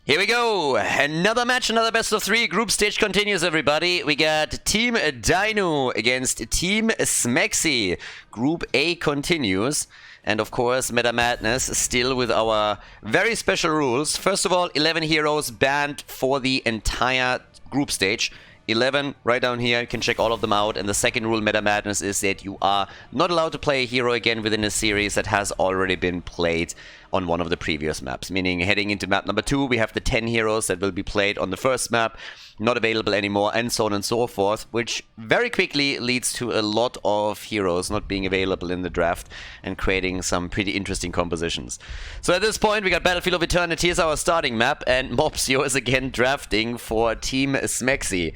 Here we go. Another match, another best of 3. Group stage continues, everybody. We got Team Dynouh against Team SMX. Group A continues. And of course, Meta Madness still with our very special rules. First of all, 11 heroes banned for the entire group stage. 11 right down here, you can check all of them out. And the second rule, Meta Madness, is that you are not allowed to play a hero again within a series that has already been played on one of the previous maps. Meaning, heading into map number 2, we have the 10 heroes that will be played on the first map, not available anymore, and so on and so forth, which very quickly leads to a lot of heroes not being available in the draft and creating some pretty interesting compositions. So at this point, we got Battlefield of Eternity as our starting map, and Mopsio is again drafting for Team SMX.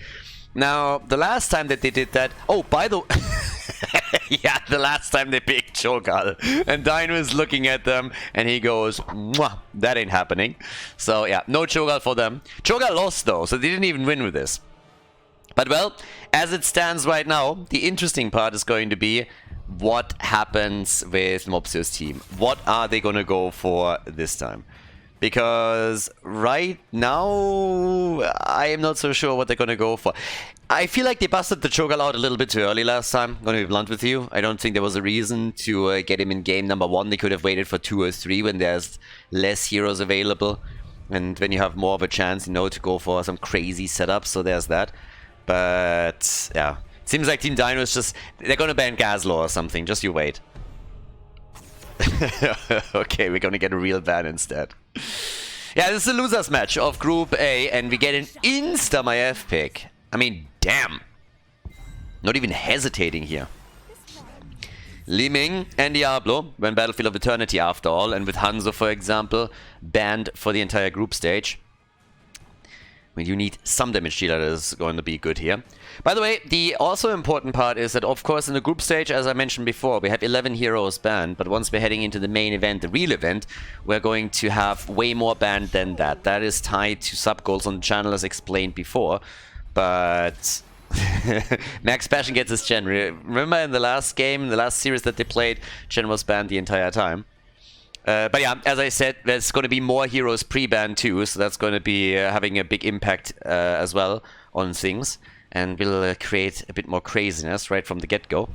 Now, the last time that they did that... Oh, by the way... yeah, the last time they picked Chogal. And Dynouh is looking at them, and he goes, "Mwah, that ain't happening." So, yeah, no Chogal for them. Chogal lost, though, so they didn't even win with this. But, well, as it stands right now, the interesting part is going to be what happens with Mopsio's team. What are they going to go for this time? Because right now, I am not so sure what they're going to go for. I feel like they busted the Chogal out a little bit too early last time, I'm going to be blunt with you. I don't think there was a reason to get him in game number 1. They could have waited for 2 or 3 when there's less heroes available. And when you have more of a chance, you know, to go for some crazy setup, so there's that. But, yeah. It seems like Team Dynouh is just... They're going to ban Khaldor or something, just you wait. Okay, we're going to get a real ban instead. Yeah, this is a losers match of Group A, and we get an insta-MyF pick. I mean, damn. Not even hesitating here. Li Ming and Diablo went Battlefield of Eternity after all, and with Hanzo, for example, banned for the entire group stage. I mean, you need some damage dealer that is going to be good here. By the way, the also important part is that, of course, in the group stage, as I mentioned before, we have 11 heroes banned, but once we're heading into the main event, the real event, we're going to have way more banned than that. That is tied to sub-goals on the channel, as explained before, but... Max Passion gets his Gen. Remember in the last game, in the last series that they played, Gen was banned the entire time. But yeah, as I said, there's going to be more heroes pre-banned too, so that's going to be having a big impact as well on things, and will create a bit more craziness right from the get-go.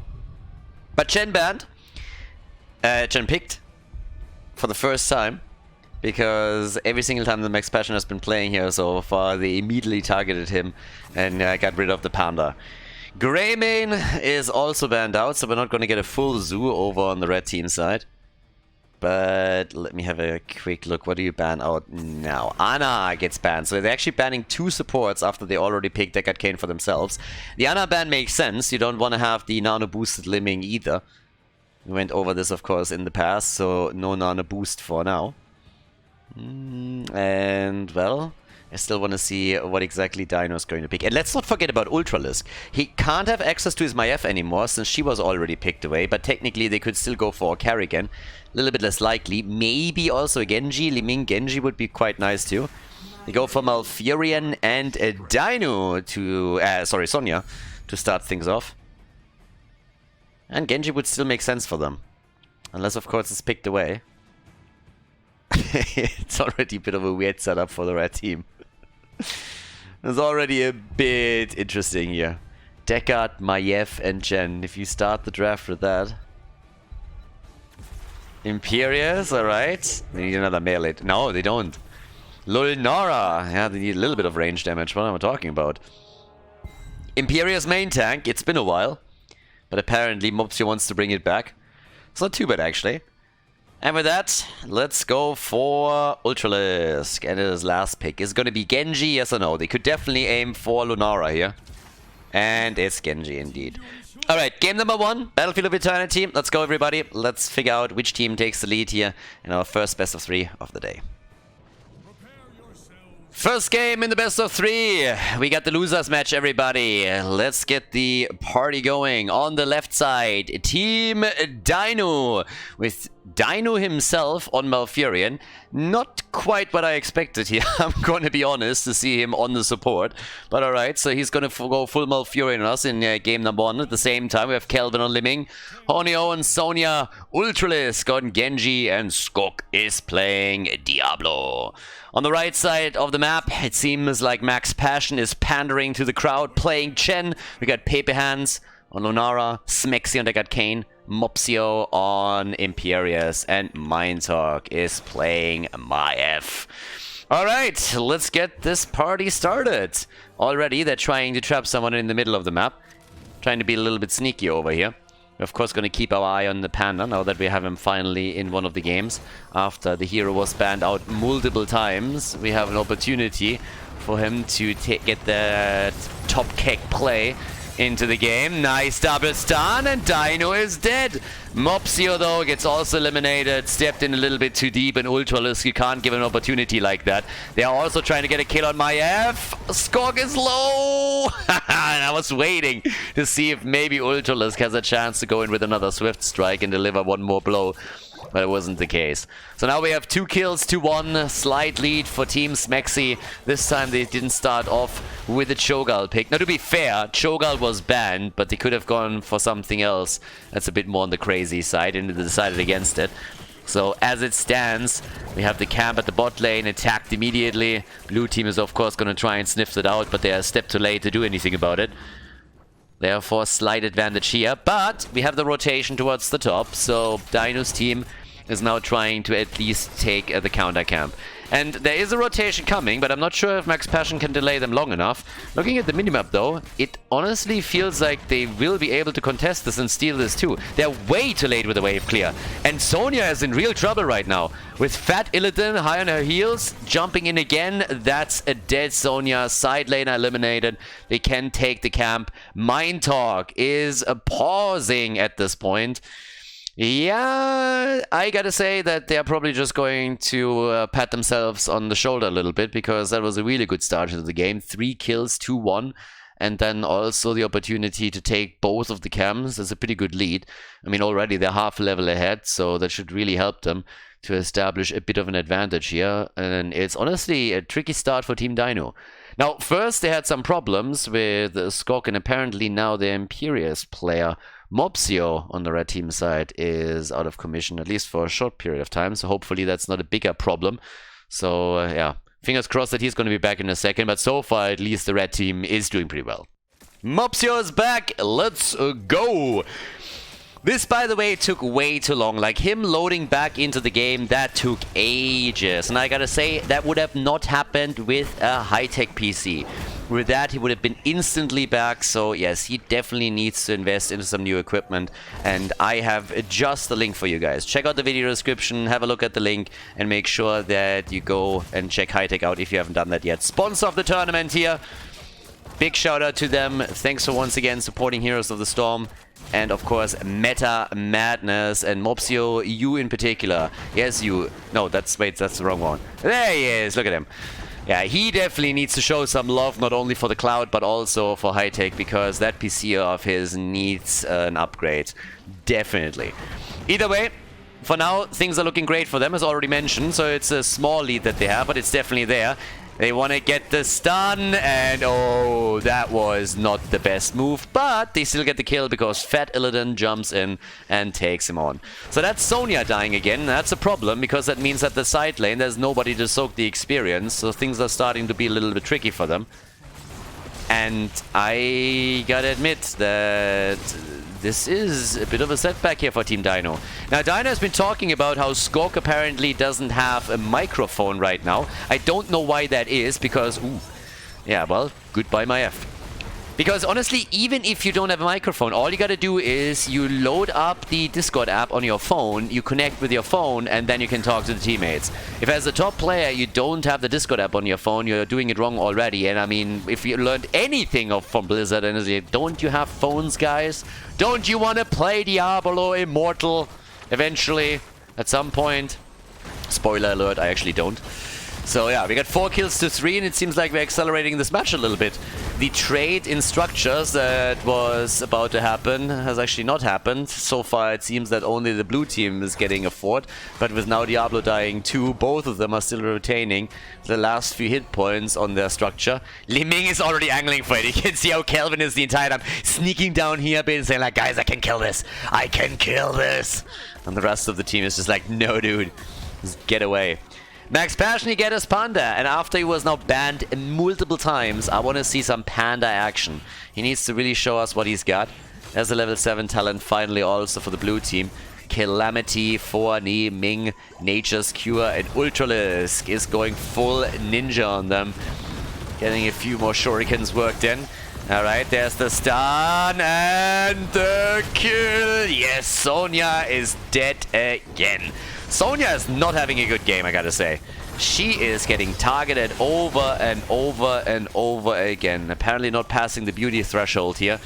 But Gen banned, Gen picked for the first time, because every single time the Max Passion has been playing here so far, they immediately targeted him and got rid of the Panda. Greymane is also banned out, so we're not going to get a full zoo over on the red team side. But let me have a quick look. What do you ban out now? Ana gets banned. So they're actually banning 2 supports after they already picked Deckard Kane for themselves. The Ana ban makes sense. You don't want to have the nano boosted Li Ming either. We went over this, of course, in the past, so no nano boost for now. And, well, I still want to see what exactly Dynouh is going to pick. And let's not forget about Ultralisk. He can't have access to his MyF anymore since she was already picked away, but technically they could still go for a Carrigan. A little bit less likely. Maybe also a Genji. Li Ming Genji would be quite nice too. They go for Malfurion and Dynouh to... sorry, Sonya to start things off. And Genji would still make sense for them. Unless, of course, it's picked away. It's already a bit of a weird setup for the red team. It's already a bit interesting here. Deckard, Maiev, and Gen. If you start the draft with that. Imperius, alright. They need another melee. No, they don't. Lulnara. Yeah, they need a little bit of range damage. What am I talking about? Imperius main tank. It's been a while. But apparently Mopsio wants to bring it back. It's not too bad, actually. And with that, let's go for Ultralisk. And his last pick is going to be Genji, yes or no? They could definitely aim for Lunara here. And it's Genji indeed. Alright, game number 1, Battlefield of Eternity. Let's go, everybody. Let's figure out which team takes the lead here in our first best of 3 of the day. First game in the best of 3. We got the losers match, everybody. Let's get the party going. On the left side, Team Dynouh with Dynouh himself on Malfurion, not quite what I expected here. I'm going to be honest, to see him on the support. But alright, so he's going to go full Malfurion on us in game number 1. At the same time, we have Kelvin on Limming, Honio and Sonya, Ultralisk on Genji, and Skok is playing Diablo. On the right side of the map, it seems like Max Passion is pandering to the crowd, playing Chen. We got Pepe Hands on Lunara, Smexy on Deckard Kane, Mopsio on Imperius, and Mindtalk is playing Maef. Alright, let's get this party started. Already, they're trying to trap someone in the middle of the map. Trying to be a little bit sneaky over here. We're of course going to keep our eye on the Panda now that we have him finally in one of the games. After the hero was banned out multiple times, we have an opportunity for him to get that top kick play into the game. Nice double stun, and Dynouh is dead. Mopsio though gets also eliminated, stepped in a little bit too deep, and Ultralisk, you can't give an opportunity like that. They are also trying to get a kill on Maef. Skok is low. And I was waiting to see if maybe Ultralisk has a chance to go in with another Swift Strike and deliver one more blow. But it wasn't the case. So now we have 2 kills to 1. Slight lead for Team Smexy. This time they didn't start off with a Cho'Gall pick. Now to be fair, Cho'Gall was banned, but they could have gone for something else that's a bit more on the crazy side, and they decided against it. So as it stands, we have the camp at the bot lane attacked immediately. Blue team is of course going to try and sniff it out, but they are a step too late to do anything about it. Therefore, slight advantage here, but we have the rotation towards the top, so Dynouh's team is now trying to at least take the counter camp. And there is a rotation coming, but I'm not sure if Max Passion can delay them long enough. Looking at the minimap though, it honestly feels like they will be able to contest this and steal this too. They're way too late with the wave clear. And Sonya is in real trouble right now. With Fat Illidan high on her heels, jumping in again, that's a dead Sonya. Side laner eliminated. They can take the camp. Mindtalk is pausing at this point. Yeah, I gotta say that they're probably just going to pat themselves on the shoulder a little bit, because that was a really good start into the game. 3 kills, 2-1, and then also the opportunity to take both of the camps is a pretty good lead. I mean, already they're half a level ahead, so that should really help them to establish a bit of an advantage here. And it's honestly a tricky start for Team Dynouh. Now, first they had some problems with Skok, and apparently now the Imperius player Mopsio on the red team side is out of commission, at least for a short period of time, so hopefully that's not a bigger problem. So yeah, fingers crossed that he's going to be back in a second, but so far at least the red team is doing pretty well. Mopsio is back, let's go! This, by the way, took way too long. Like, him loading back into the game, that took ages. And I gotta say, that would have not happened with a high-tech PC. With that, he would have been instantly back. So, yes, he definitely needs to invest into some new equipment. And I have just the link for you guys. Check out the video description, have a look at the link, and make sure that you go and check high-tech out if you haven't done that yet. Sponsor of the tournament here. Big shout out to them. Thanks for once again supporting Heroes of the Storm. And of course, Meta Madness and Mopsio, you in particular. Yes, you. No, that's the wrong one. There he is. Look at him. Yeah, he definitely needs to show some love, not only for the cloud, but also for high-tech, because that PC of his needs an upgrade. Definitely. Either way, for now, things are looking great for them, as already mentioned. So it's a small lead that they have, but it's definitely there. They want to get the stun, and oh, that was not the best move, but they still get the kill because Fat Illidan jumps in and takes him on. So that's Sonya dying again. That's a problem, because that means that the side lane, there's nobody to soak the experience, so things are starting to be a little bit tricky for them. And I gotta admit that this is a bit of a setback here for Team Dynouh. Now, Dynouh has been talking about how Skok apparently doesn't have a microphone right now. I don't know why that is, because, ooh, yeah, well, goodbye my F. Because honestly, even if you don't have a microphone, all you gotta do is you load up the Discord app on your phone, you connect with your phone, and then you can talk to the teammates. If as a top player you don't have the Discord app on your phone, you're doing it wrong already. And I mean, if you learned anything from Blizzard, and don't you have phones, guys? Don't you want to play Diablo Immortal eventually, at some point? Spoiler alert, I actually don't. So yeah, we got 4 kills to 3, and it seems like we're accelerating this match a little bit. The trade in structures that was about to happen has actually not happened. So far it seems that only the blue team is getting a fort, but with now Diablo dying too, both of them are still retaining the last few hit points on their structure. Li Ming is already angling for it. You can see how Kelvin is the entire time sneaking down here a bit and saying like, guys, I can kill this. I can kill this. And the rest of the team is just like, no dude, just get away. Max Passion, you get his Panda, and after he was now banned multiple times, I want to see some Panda action. He needs to really show us what he's got. There's a level 7 talent finally also for the blue team. Calamity for Li Ming, Nature's Cure, and Ultralisk is going full ninja on them. Getting a few more shurikens worked in. Alright, there's the stun and the kill. Yes, Sonya is dead again. Sonya is not having a good game, I gotta say. She is getting targeted over and over and over again. Apparently not passing the beauty threshold here.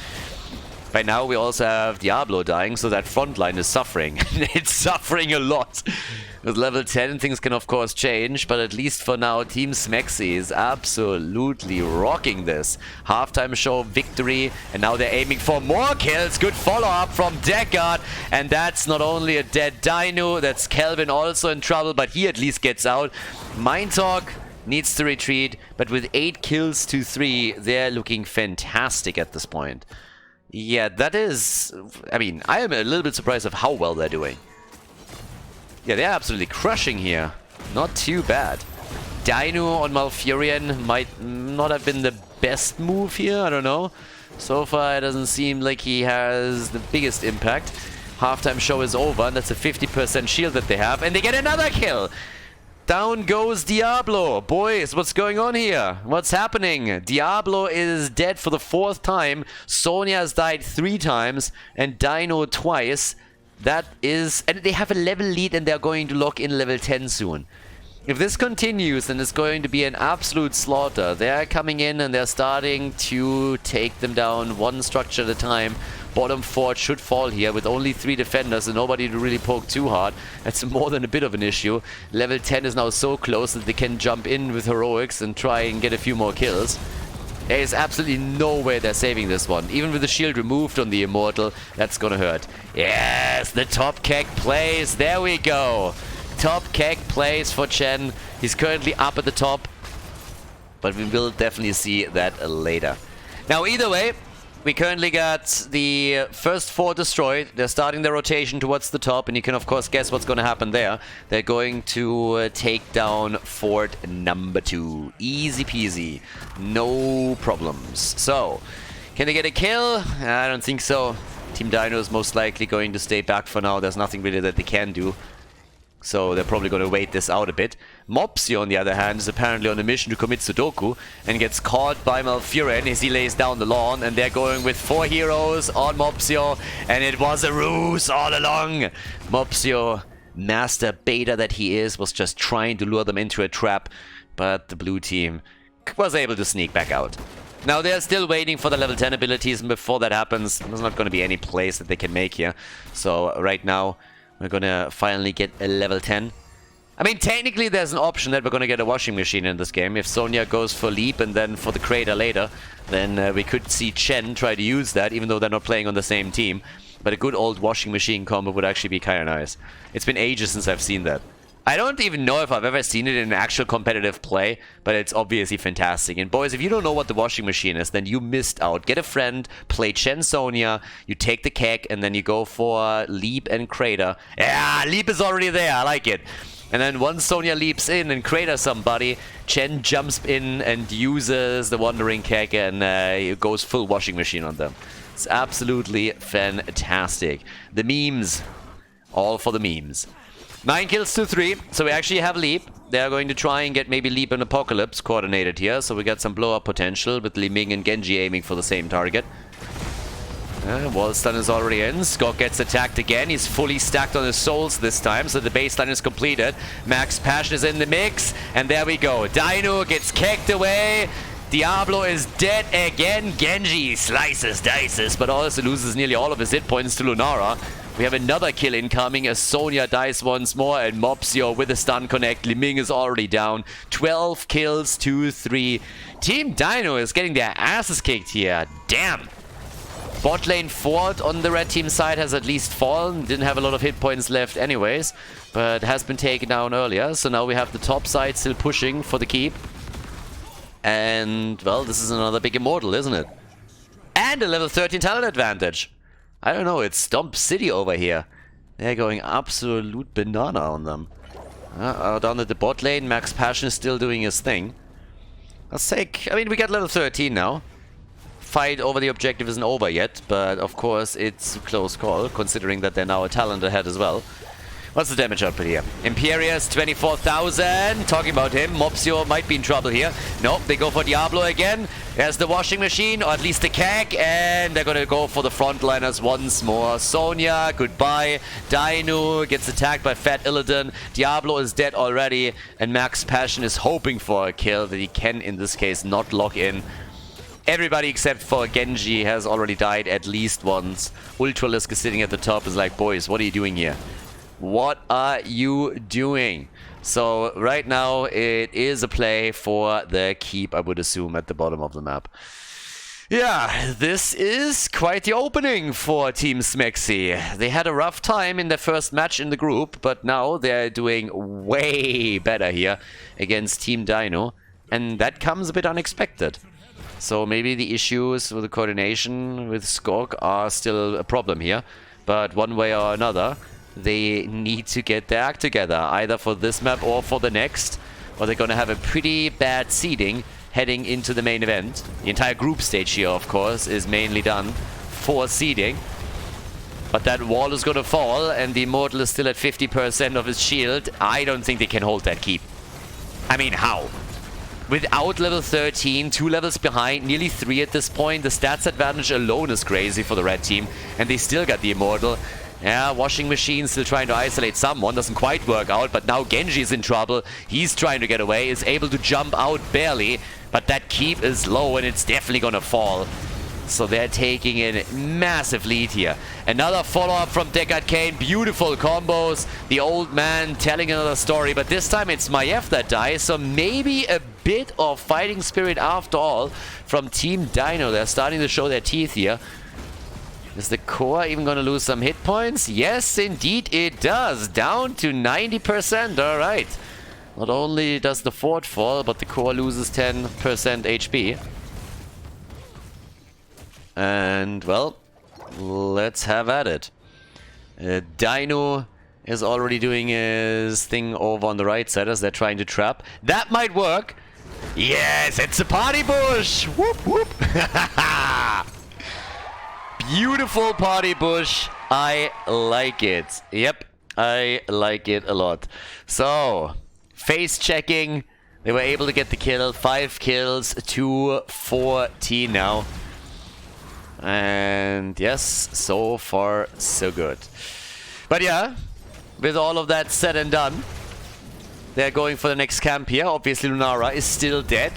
By now we also have Diablo dying, so that front line is suffering. It's suffering a lot. With level 10 things can of course change, but at least for now Team Smexy is absolutely rocking this. Halftime show victory, and now they're aiming for more kills. Good follow-up from Deckard, and that's not only a dead Dynouh, that's Kelvin also in trouble, but he at least gets out. Mindtalk needs to retreat, but with 8 kills to 3, they're looking fantastic at this point. Yeah, that is... I mean, I am a little bit surprised of how well they're doing. Yeah, they're absolutely crushing here. Not too bad. Dynouh on Malfurion might not have been the best move here, I don't know. So far, it doesn't seem like he has the biggest impact. Halftime show is over, and that's a 50% shield that they have, and they get another kill! Down goes Diablo. Boys, what's going on here? What's happening? Diablo is dead for the 4th time. Sonya has died 3 times. And Dynouh twice. That is... And they have a level lead and they're going to lock in level 10 soon. If this continues, then it's going to be an absolute slaughter. They're coming in and they're starting to take them down one structure at a time. Bottom fort should fall here with only 3 defenders and nobody to really poke too hard. That's more than a bit of an issue. Level 10 is now so close that they can jump in with heroics and try and get a few more kills. There is absolutely no way they're saving this one. Even with the shield removed on the Immortal, that's gonna hurt. Yes, the top keg plays. There we go. Top keg plays for Chen. He's currently up at the top, but we will definitely see that later. Now, either way, we currently got the first fort destroyed. They're starting their rotation towards the top, and you can of course guess what's going to happen there. They're going to take down fort number 2. Easy peasy. No problems. So, can they get a kill? I don't think so. Team Dynouh is most likely going to stay back for now. There's nothing really that they can do. So they're probably going to wait this out a bit. Mopsio, on the other hand, is apparently on a mission to commit Sudoku and gets caught by Malfurion as he lays down the lawn, and they're going with 4 heroes on Mopsio, and it was a ruse all along. Mopsio, master beta that he is, was just trying to lure them into a trap, but the blue team was able to sneak back out. Now they're still waiting for the level 10 abilities, and before that happens, there's not going to be any plays that they can make here. So right now, we're gonna finally get a level 10. I mean, technically there's an option that we're gonna get a washing machine in this game. If Sonya goes for Leap and then for the Crater later, then we could see Chen try to use that, even though they're not playing on the same team. But a good old washing machine combo would actually be kinda nice. It's been ages since I've seen that. I don't even know if I've ever seen it in an actual competitive play, but it's obviously fantastic. And boys, if you don't know what the washing machine is, then you missed out. Get a friend, play Chen Sonya, you take the keg, and then you go for Leap and Crater. Yeah, Leap is already there, I like it. And then once Sonya leaps in and Crater somebody, Chen jumps in and uses the Wandering Keg and goes full washing machine on them. It's absolutely fantastic. The memes, all for the memes. 9 kills to 3, so we actually have Leap. They are going to try and get maybe Leap and Apocalypse coordinated here, so we got some blow-up potential with Li Ming and Genji aiming for the same target. Wall stun is already in. Skok gets attacked again. He's fully stacked on his souls this time, so the baseline is completed. Max Passion is in the mix, and there we go. Dynouh gets kicked away. Diablo is dead again. Genji slices, dices, but also loses nearly all of his hit points to Lunara. We have another kill incoming as Sonya dies once more and Mopsio with a stun connect. Liming is already down. 12 kills to 3. Team Dynouh is getting their asses kicked here. Damn. Bot lane Ford on the red team side has at least fallen. Didn't have a lot of hit points left anyways, but has been taken down earlier. So now we have the top side still pushing for the keep. And, well, this is another big immortal, isn't it? And a level 13 talent advantage. I don't know, it's Stomp City over here. They're going absolute banana on them. Down at the bot lane, Max Passion is still doing his thing. Let's take... I mean, we got level 13 now. Fight over the objective isn't over yet, but of course it's a close call, considering that they're now a talent ahead as well. What's the damage output here? Imperius, 24,000. Talking about him. Mopsio might be in trouble here. Nope, they go for Diablo again. There's the washing machine, or at least the keg. And they're gonna go for the frontliners once more. Sonya, goodbye. Dynouh gets attacked by Fat Illidan. Diablo is dead already. And Max Passion is hoping for a kill that he can, in this case, not lock in. Everybody except for Genji has already died at least once. Ultralisk is sitting at the top, is like, boys, what are you doing here? What are you doing? So right now it is a play for the keep, I would assume, at the bottom of the map. Yeah, this is quite the opening for Team Smexy. They had a rough time in their first match in the group, but now they're doing way better here against Team Dynouh. And that comes a bit unexpected. So maybe the issues with the coordination with Skog are still a problem here. But one way or another, they need to get their act together, either for this map or for the next, or they're going to have a pretty bad seeding heading into the main event. The entire group stage here, of course, is mainly done for seeding. But that wall is going to fall, and the Immortal is still at 50% of his shield. I don't think they can hold that keep. I mean, how? Without level 13, 2 levels behind, nearly 3 at this point, the stats advantage alone is crazy for the red team, and they still got the Immortal. Yeah, washing machine still trying to isolate someone. Doesn't quite work out, but now Genji is in trouble. He's trying to get away, is able to jump out barely, but that keep is low and it's definitely gonna fall. So they're taking a massive lead here. Another follow-up from Deckard Cain. Beautiful combos. The old man telling another story, but this time it's Maiev that dies, so maybe a bit of fighting spirit after all from Team Dynouh. They're starting to show their teeth here. Is the core even going to lose some hit points? Yes, indeed it does. Down to 90%. All right. Not only does the fort fall, but the core loses 10% HP. And, well, let's have at it. Dynouh is already doing his thing over on the right side as they're trying to trap. That might work. Yes, it's a party bush. Whoop, whoop. Beautiful party bush. I like it. Yep, I like it a lot. So, face checking. They were able to get the kill. 5 kills to 14 now. And yes, so far so good. But yeah, with all of that said and done, they're going for the next camp here. Obviously Lunara is still dead.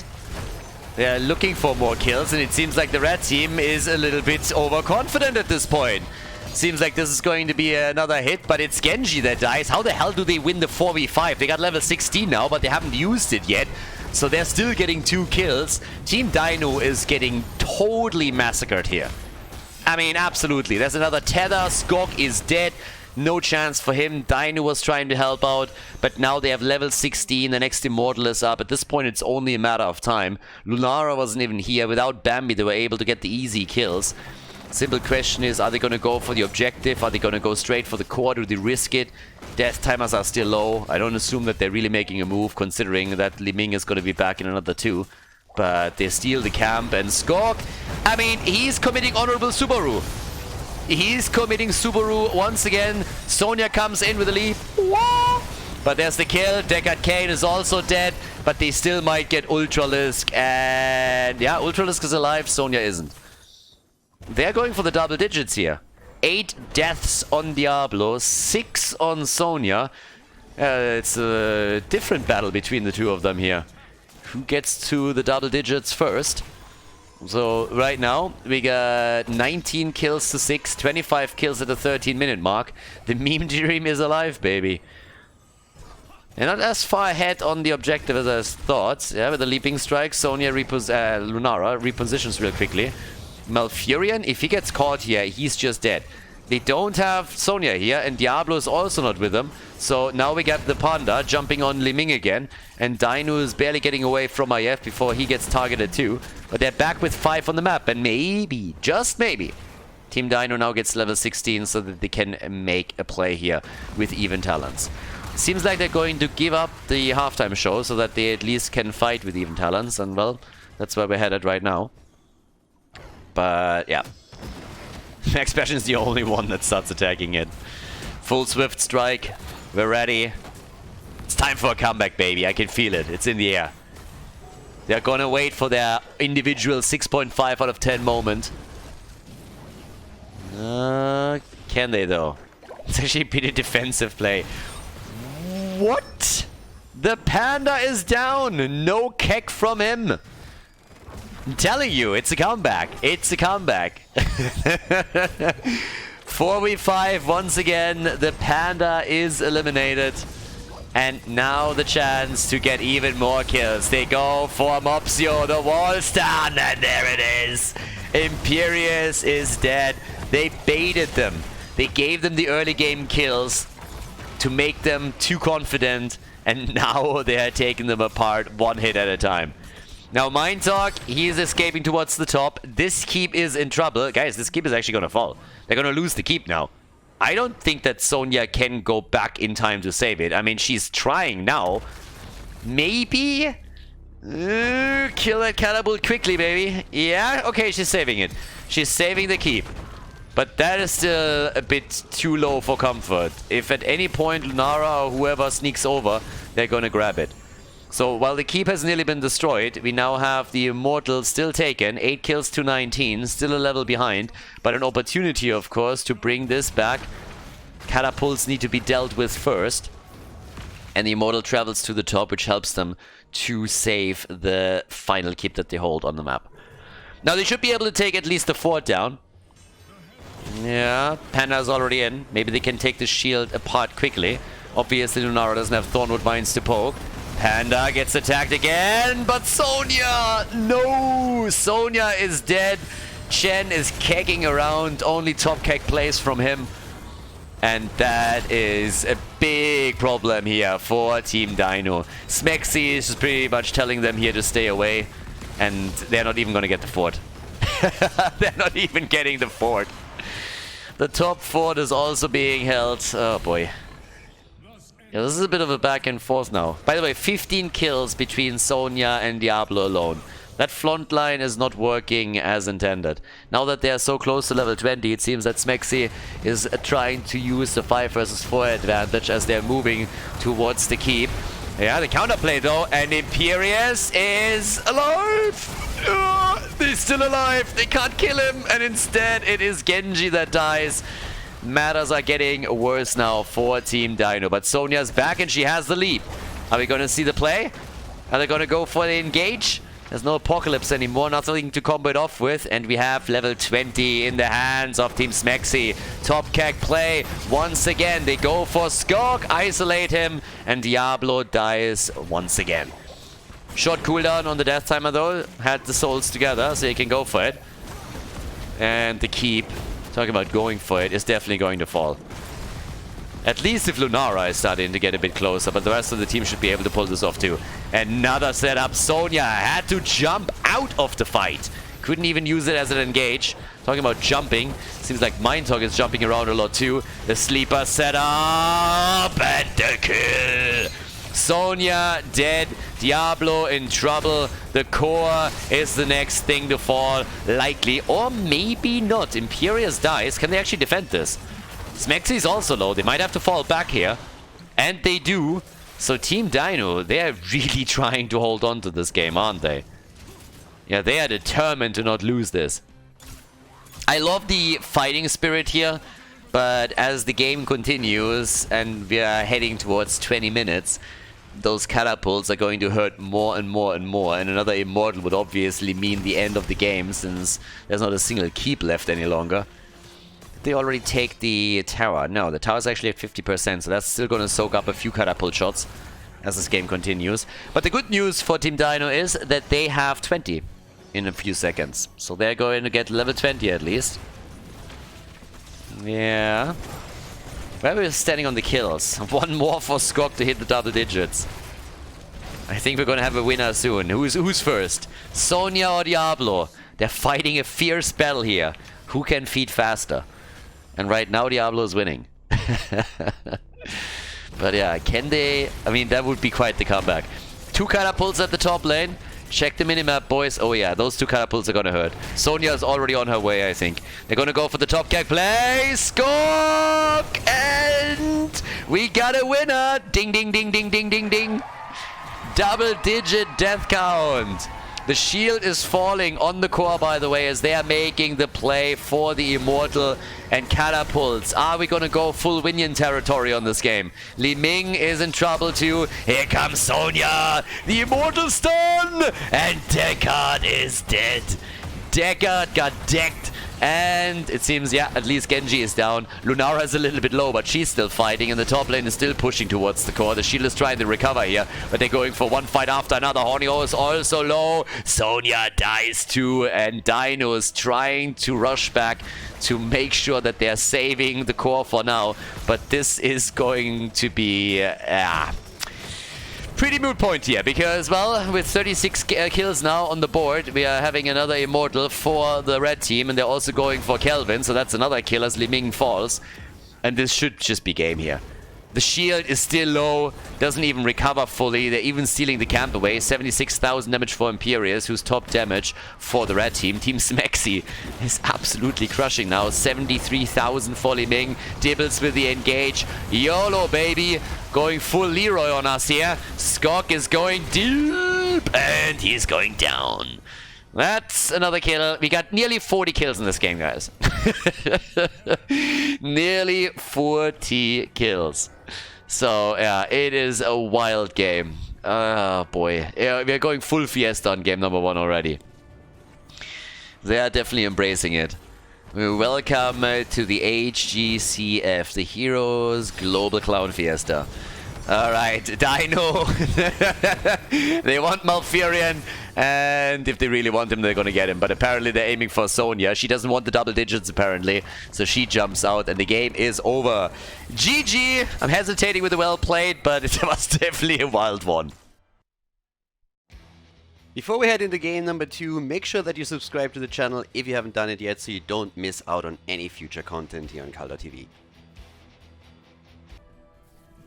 They're looking for more kills, and it seems like the red team is a little bit overconfident at this point. Seems like this is going to be another hit, but it's Genji that dies. How the hell do they win the 4v5? They got level 16 now, but they haven't used it yet. So they're still getting 2 kills. Team Dynouh is getting totally massacred here. I mean, absolutely. There's another tether. Skog is dead. No chance for him. Dynouh was trying to help out, but now they have level 16. The next Immortal is up. At this point, it's only a matter of time. Lunara wasn't even here. Without Bambi, they were able to get the easy kills. Simple question is, are they going to go for the objective? Are they going to go straight for the core? Do they risk it? Death timers are still low. I don't assume that they're really making a move, considering that Liming is going to be back in another 2. But they steal the camp, and Skog, I mean, he's committing Honorable Subaru. He's committing Subaru once again. Sonya comes in with a leap. But there's the kill. Deckard Cain is also dead, but they still might get Ultralisk. And yeah, Ultralisk is alive, Sonya isn't. They're going for the double digits here. 8 deaths on Diablo, 6 on Sonya. It's a different battle between the two of them here. Who gets to the double digits first? So right now, we got 19 kills to 6, 25 kills at the 13-minute mark. The meme dream is alive, baby. They're not as far ahead on the objective as I thought. Yeah, with the leaping strike, Sonya Lunara repositions real quickly. Malfurion, if he gets caught here, he's just dead. They don't have Sonya here, and Diablo is also not with them. So now we got the Panda jumping on Liming again, and Dynouh is barely getting away from IF before he gets targeted too. But they're back with 5 on the map, and maybe, just maybe, Team Dynouh now gets level 16 so that they can make a play here with even talents. Seems like they're going to give up the halftime show so that they at least can fight with even talents, and well, that's where we're headed right now. But yeah. Max Passion is the only one that starts attacking it. Full Swift Strike. We're ready. It's time for a comeback, baby. I can feel it. It's in the air. They're gonna wait for their individual 6.5 out of 10 moment. Can they, though? It's actually a pretty defensive play. What? The Panda is down. No keck from him. I'm telling you, it's a comeback. It's a comeback. 4v5 once again. The Panda is eliminated. And now the chance to get even more kills. They go for Mopsio, the wall stand, and there it is. Imperius is dead. They baited them. They gave them the early game kills to make them too confident. And now they are taking them apart one hit at a time. Now, Mind Talk, he is escaping towards the top. This keep is in trouble. Guys, this keep is actually going to fall. They're going to lose the keep now. I don't think that Sonya can go back in time to save it. I mean, she's trying now. Maybe? Kill that catapult quickly, baby. Yeah, okay, she's saving it. She's saving the keep. But that is still a bit too low for comfort. If at any point Lunara or whoever sneaks over, they're going to grab it. So while the keep has nearly been destroyed, we now have the Immortal still taken, 8 kills to 19, still a level behind, but an opportunity, of course, to bring this back. Catapults need to be dealt with first, and the Immortal travels to the top, which helps them to save the final keep that they hold on the map. Now they should be able to take at least the fort down. Yeah, Panda's already in. Maybe they can take the shield apart quickly. Obviously, Lunara doesn't have Thornwood Vines to poke. Panda gets attacked again, but Sonya! No! Sonya is dead. Chen is kecking around. Only top keck plays from him. And that is a big problem here for Team Dynouh. Smexy is pretty much telling them here to stay away. And they're not even going to get the fort. They're not even getting the fort. The top fort is also being held. Oh boy. Yeah, this is a bit of a back and forth now. By the way, 15 kills between Sonya and Diablo alone. That front line is not working as intended. Now that they are so close to level 20, it seems that Smexy is trying to use the 5 versus 4 advantage as they're moving towards the keep. Yeah, the counterplay though, and Imperius is alive! He's still alive! They can't kill him, and instead it is Genji that dies. Matters are getting worse now for Team Dynouh, but Sonya's back and she has the lead. Are we going to see the play? Are they going to go for the engage? There's no Apocalypse anymore, nothing to combo it off with, and we have level 20 in the hands of Team Smexy. Top keck play once again. They go for Skog, isolate him, and Diablo dies once again. Short cooldown on the death timer though, had the souls together, so he can go for it. And the keep, talking about going for it, is definitely going to fall. At least if Lunara is starting to get a bit closer, but the rest of the team should be able to pull this off too. Another setup. Sonya had to jump out of the fight. Couldn't even use it as an engage. Talking about jumping. Seems like Mind Talk is jumping around a lot too. The sleeper setup and the kill. Sonya dead. Diablo in trouble. The core is the next thing to fall. Likely, or maybe not. Imperius dies. Can they actually defend this? Smexy is also low. They might have to fall back here. And they do. So Team Dynouh, they are really trying to hold on to this game, aren't they? Yeah, they are determined to not lose this. I love the fighting spirit here. But as the game continues and we are heading towards 20 minutes, those catapults are going to hurt more and more and more, and another immortal would obviously mean the end of the game, since there's not a single keep left any longer. Did they already take the tower? No, the tower's actually at 50%, so that's still going to soak up a few catapult shots as this game continues. But the good news for Team Dynouh is that they have 20 in a few seconds, so they're going to get level 20 at least. Yeah. Where we're standing on the kills. One more for Stukov to hit the double digits. I think we're gonna have a winner soon. Who's first? Sonya or Diablo? They're fighting a fierce battle here. Who can feed faster? And right now Diablo is winning. But yeah, can they? I mean, that would be quite the comeback. 2 catapults at the top lane. Check the minimap, boys. Oh yeah, those 2 catapults are gonna hurt. Sonya is already on her way, I think. They're gonna go for the top gag play. Score! And we got a winner. Ding, ding, ding, ding, ding, ding, ding. Double-digit death count. The shield is falling on the core, by the way, as they are making the play for the immortal and catapults. Are we gonna go full Winion territory on this game? Li Ming is in trouble too. Here comes Sonya. The immortal stun! And Deckard is dead. Deckard got decked. And it seems, yeah, at least Genji is down. Lunara's a little bit low, but she's still fighting, and the top lane is still pushing towards the core. The shield is trying to recover here, but they're going for one fight after another. Hornio is also low. Sonya dies too, and Dynouh is trying to rush back to make sure that they're saving the core for now. But this is going to be... pretty moot point here, because, well, with 36 kills now on the board, we are having another immortal for the red team, and they're also going for Kelvin, so that's another kill as Li Ming falls. And this should just be game here. The shield is still low, doesn't even recover fully. They're even stealing the camp away. 76,000 damage for Imperius, who's top damage for the red team. Team Smexy is absolutely crushing now. 73,000 for Li Ming. Dibbles with the engage. YOLO, baby. Going full Leroy on us here. Stukov is going deep, and he's going down. That's another kill. We got nearly 40 kills in this game, guys. Nearly 40 kills. So, yeah, it is a wild game. Oh, boy. Yeah, we are going full Fiesta on game number 1 already. They are definitely embracing it. Welcome to the HGCF, the Heroes Global Clown Fiesta. Alright, Dynouh. They want Malfurion, and if they really want him, they're gonna get him. But apparently they're aiming for Sonya. She doesn't want the double digits, apparently. So she jumps out, and the game is over. GG! I'm hesitating with the well played, but it was definitely a wild one. Before we head into game number 2, make sure that you subscribe to the channel if you haven't done it yet, so you don't miss out on any future content here on Khaldor TV.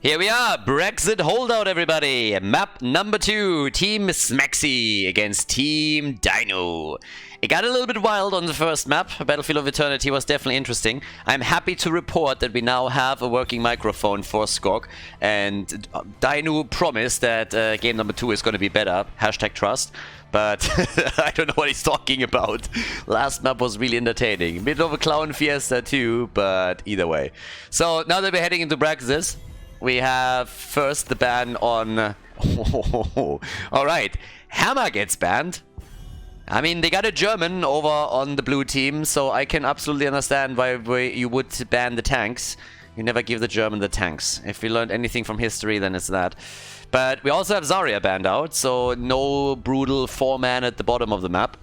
Here we are, Brexit Holdout, everybody. Map number 2, Team Smexy against Team Dynouh. It got a little bit wild on the first map. Battlefield of Eternity was definitely interesting. I'm happy to report that we now have a working microphone for Stukov, and Dynouh promised that game number 2 is going to be better. Hashtag trust. But I don't know what he's talking about. Last map was really entertaining. Bit of a clown fiesta too, but either way. So now that we're heading into Braxis, we have first the ban on... Alright, Hammer gets banned. I mean, they got a German over on the blue team, so I can absolutely understand why you would ban the tanks. You never give the German the tanks. If we learned anything from history, then it's that. But we also have Zarya banned out, so no brutal 4-man at the bottom of the map.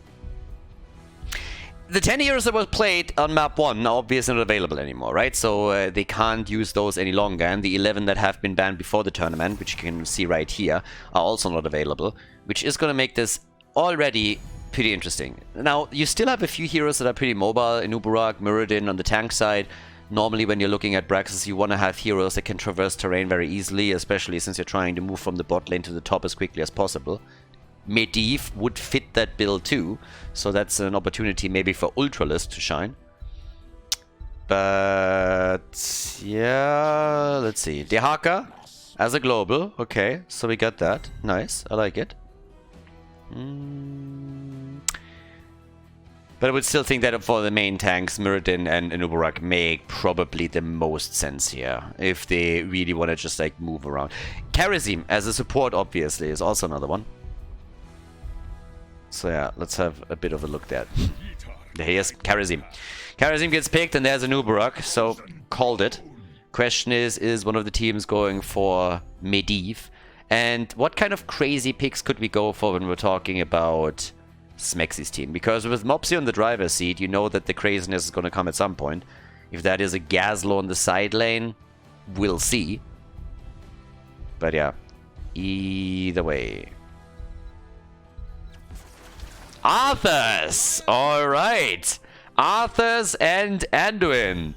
The 10 heroes that were played on map 1 are obviously not available anymore, right? So they can't use those any longer. And the 11 that have been banned before the tournament, which you can see right here, are also not available. Which is going to make this already pretty interesting. Now, you still have a few heroes that are pretty mobile. Inuburak, Muradin on the tank side. Normally, when you're looking at Braxis, you want to have heroes that can traverse terrain very easily, especially since you're trying to move from the bot lane to the top as quickly as possible. Medivh would fit that build too, so that's an opportunity maybe for Ultralist to shine. But yeah, let's see. Dehaka as a global, okay, so we got that. But I would still think that for the main tanks, Muradin and Nubarak make probably the most sense here, if they really want to just like move around. Karazim as a support obviously is also another one. So yeah, let's have a bit of a look there. Here's Karazim. Karazim gets picked and there's a Nubarak, so called it. Question is one of the teams going for Medivh? And what kind of crazy picks could we go for when we're talking about Smexy's team? Because with Mopsy on the driver's seat, you know that the craziness is going to come at some point. If that is a Gazlo on the side lane, we'll see. But yeah, either way. Arthurs! Alright! Arthurs and Anduin.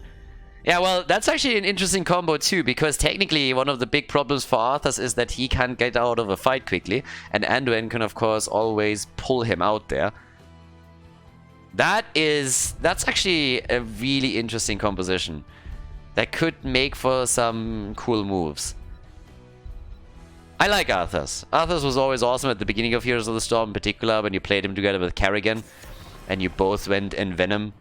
Yeah, well, that's actually an interesting combo too, because technically one of the big problems for Arthurs is that he can't get out of a fight quickly, and Anduin can of course always pull him out there. That's actually a really interesting composition. That could make for some cool moves. I like Arthurs. Arthurs was always awesome at the beginning of Heroes of the Storm, in particular when you played him together with Kerrigan, and you both went in Venom,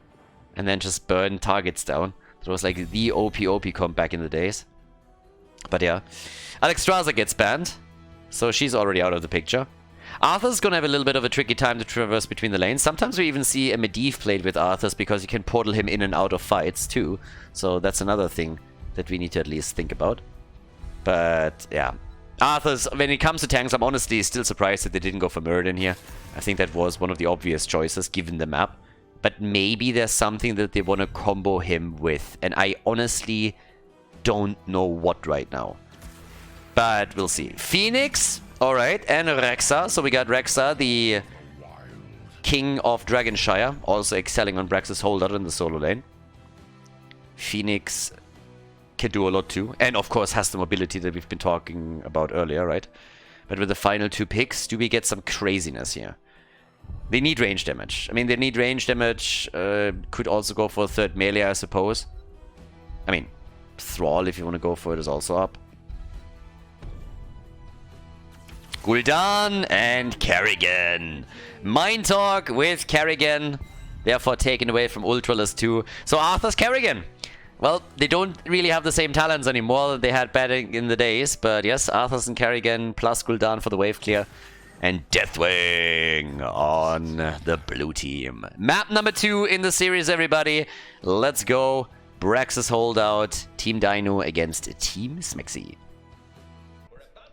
and then just burned targets down. It was like the OP comp back in the days. But yeah. Alexstrasza gets banned, so she's already out of the picture. Arthur's gonna have a little bit of a tricky time to traverse between the lanes. Sometimes we even see a Medivh played with Arthur's because you can portal him in and out of fights too. So that's another thing that we need to at least think about. But yeah. Arthur's, when it comes to tanks, I'm honestly still surprised that they didn't go for Muradin here. I think that was one of the obvious choices given the map. But maybe there's something that they want to combo him with. And I honestly don't know what right now. But we'll see. Phoenix, alright, and Rexa. So we got Rexa, the king of Dragonshire, also excelling on Braxis Holdout in the solo lane. Phoenix can do a lot too. And of course has the mobility that we've been talking about earlier, right? But with the final two picks, do we get some craziness here? They need range damage. I mean, they need range damage. Could also go for a third melee, I suppose. I mean, Thrall, if you want to go for it, is also up. Gul'dan and Kerrigan. Mind Talk with Kerrigan. Therefore taken away from Ultralisk 2. So Arthur's Kerrigan. Well, they don't really have the same talents anymore that they had back in the days. But yes, Arthur's and Kerrigan plus Gul'dan for the wave clear. And Deathwing on the blue team. Map number 2 in the series, everybody. Let's go. Braxis Holdout. Team Dynouh against Team Smexy.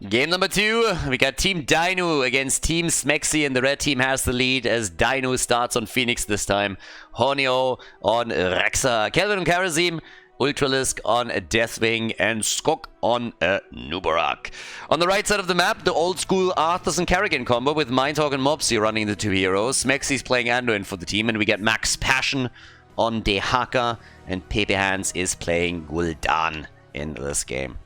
Game number 2. We got Team Dynouh against Team Smexy. And the red team has the lead as Dynouh starts on Phoenix this time. Horneo on Rexa. Kelvin on Karazim. Ultralisk on a Deathwing, and Skok on a Nubarak. On the right side of the map, the old school Arthurs and Kerrigan combo with Mindhawk and Mopsy running the two heroes. Smexy's playing Anduin for the team, and we get Max Passion on Dehaka, and Pepe Hans is playing Gul'dan in this game.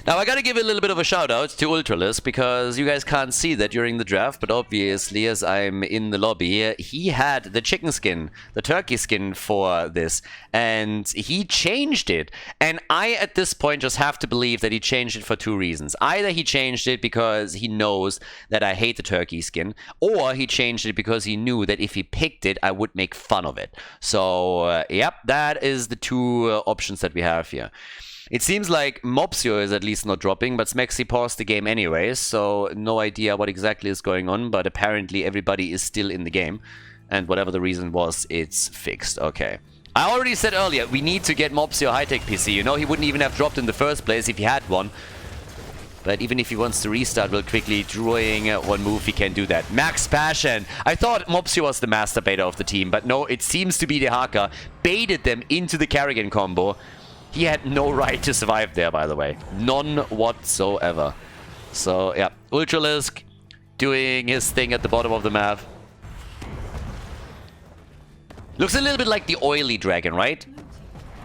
Now, I gotta give a little bit of a shout out to Ultralisk because you guys can't see that during the draft, but obviously, as I'm in the lobby, he had the chicken skin, the turkey skin for this, and he changed it. And I, at this point, just have to believe that he changed it for two reasons. Either he changed it because he knows that I hate the turkey skin, or he changed it because he knew that if he picked it, I would make fun of it. So, yep, that is the two options that we have here. It seems like Mopsio is at least not dropping, but Smexy paused the game anyways, so no idea what exactly is going on, but apparently everybody is still in the game. And whatever the reason was, it's fixed. Okay. I already said earlier, we need to get Mopsio high-tech PC. You know, he wouldn't even have dropped in the first place if he had one. But even if he wants to restart real quickly, drawing one move, he can do that. Max Passion. I thought Mopsio was the master baiter of the team, but no, it seems to be Dehaka. Baited them into the Kerrigan combo. He had no right to survive there, by the way. None whatsoever. So, yeah. Ultralisk doing his thing at the bottom of the map. Looks a little bit like the oily dragon, right?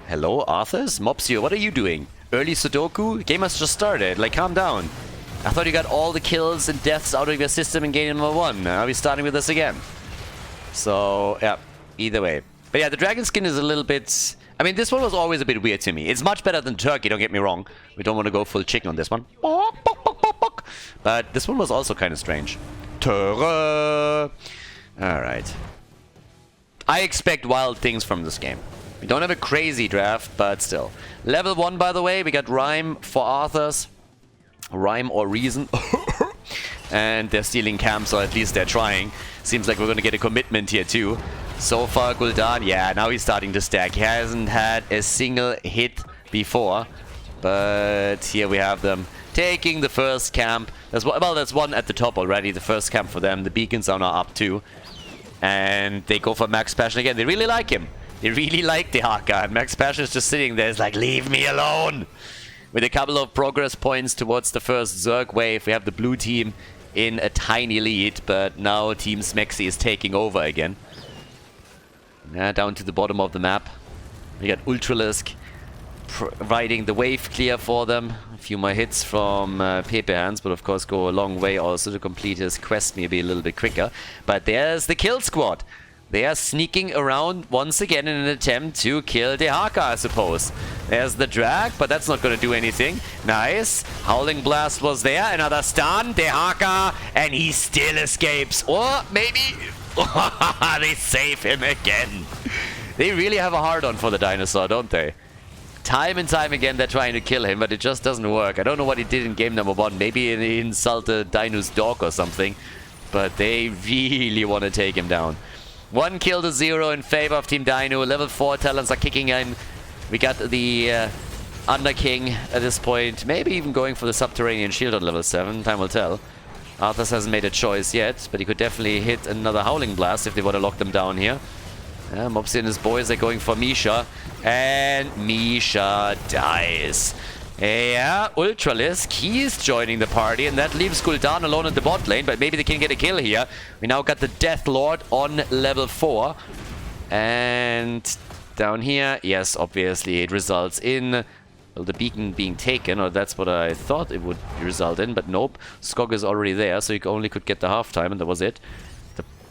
Hello, Arthurs? Mopsio, what are you doing? Early Sudoku? Game has just started. Like, calm down. I thought you got all the kills and deaths out of your system in game number 1. Now we're starting with this again. So, yeah. Either way. But yeah, the dragon skin is a little bit... I mean, this one was always a bit weird to me. It's much better than turkey, don't get me wrong. We don't want to go full chicken on this one. But this one was also kind of strange. Alright. I expect wild things from this game. We don't have a crazy draft, but still. Level 1, by the way, we got Rhyme for Arthurs. Rhyme or Reason. And they're stealing camps, or at least they're trying. Seems like we're going to get a commitment here too. So far, Gul'dan, yeah, now he's starting to stack. He hasn't had a single hit before. But here we have them taking the first camp. Well, there's one at the top already, the first camp for them. The beacons are now up too. And they go for Max Passion again. They really like him. They really like the Hogger. And Max Passion is just sitting there. It's like, leave me alone. With a couple of progress points towards the first Zerg wave, we have the blue team in a tiny lead. But now Team Smexy is taking over again. Down to the bottom of the map. We got Ultralisk providing the wave clear for them. A few more hits from Pepe Hands, but of course go a long way also to complete his quest maybe a little bit quicker. But there's the kill squad. They are sneaking around once again in an attempt to kill the Haka, I suppose. There's the drag, but that's not going to do anything. Nice. Howling Blast was there. Another stun. The Haka, and he still escapes. Or maybe they save him again. They really have a hard-on for the dinosaur, don't they? Time and time again they're trying to kill him, but it just doesn't work. I don't know what he did in game number 1. Maybe he insulted Dynouh's dog or something. But they really want to take him down. 1 kill to 0 in favor of Team Dynouh. Level 4 talents are kicking in. We got the Underking at this point. Maybe even going for the Subterranean Shield on level 7. Time will tell. Arthas hasn't made a choice yet, but he could definitely hit another Howling Blast if they want to lock them down here. Mopsy and his boys are going for Misha. And Misha dies. Yeah, Ultralisk, he's joining the party, and that leaves Gul'dan alone in the bot lane, but maybe they can get a kill here. We now got the Death Lord on level 4. And down here, yes, obviously it results in, well, the beacon being taken, or that's what I thought it would result in, but nope. Skog is already there, so you only could get the halftime, and that was it.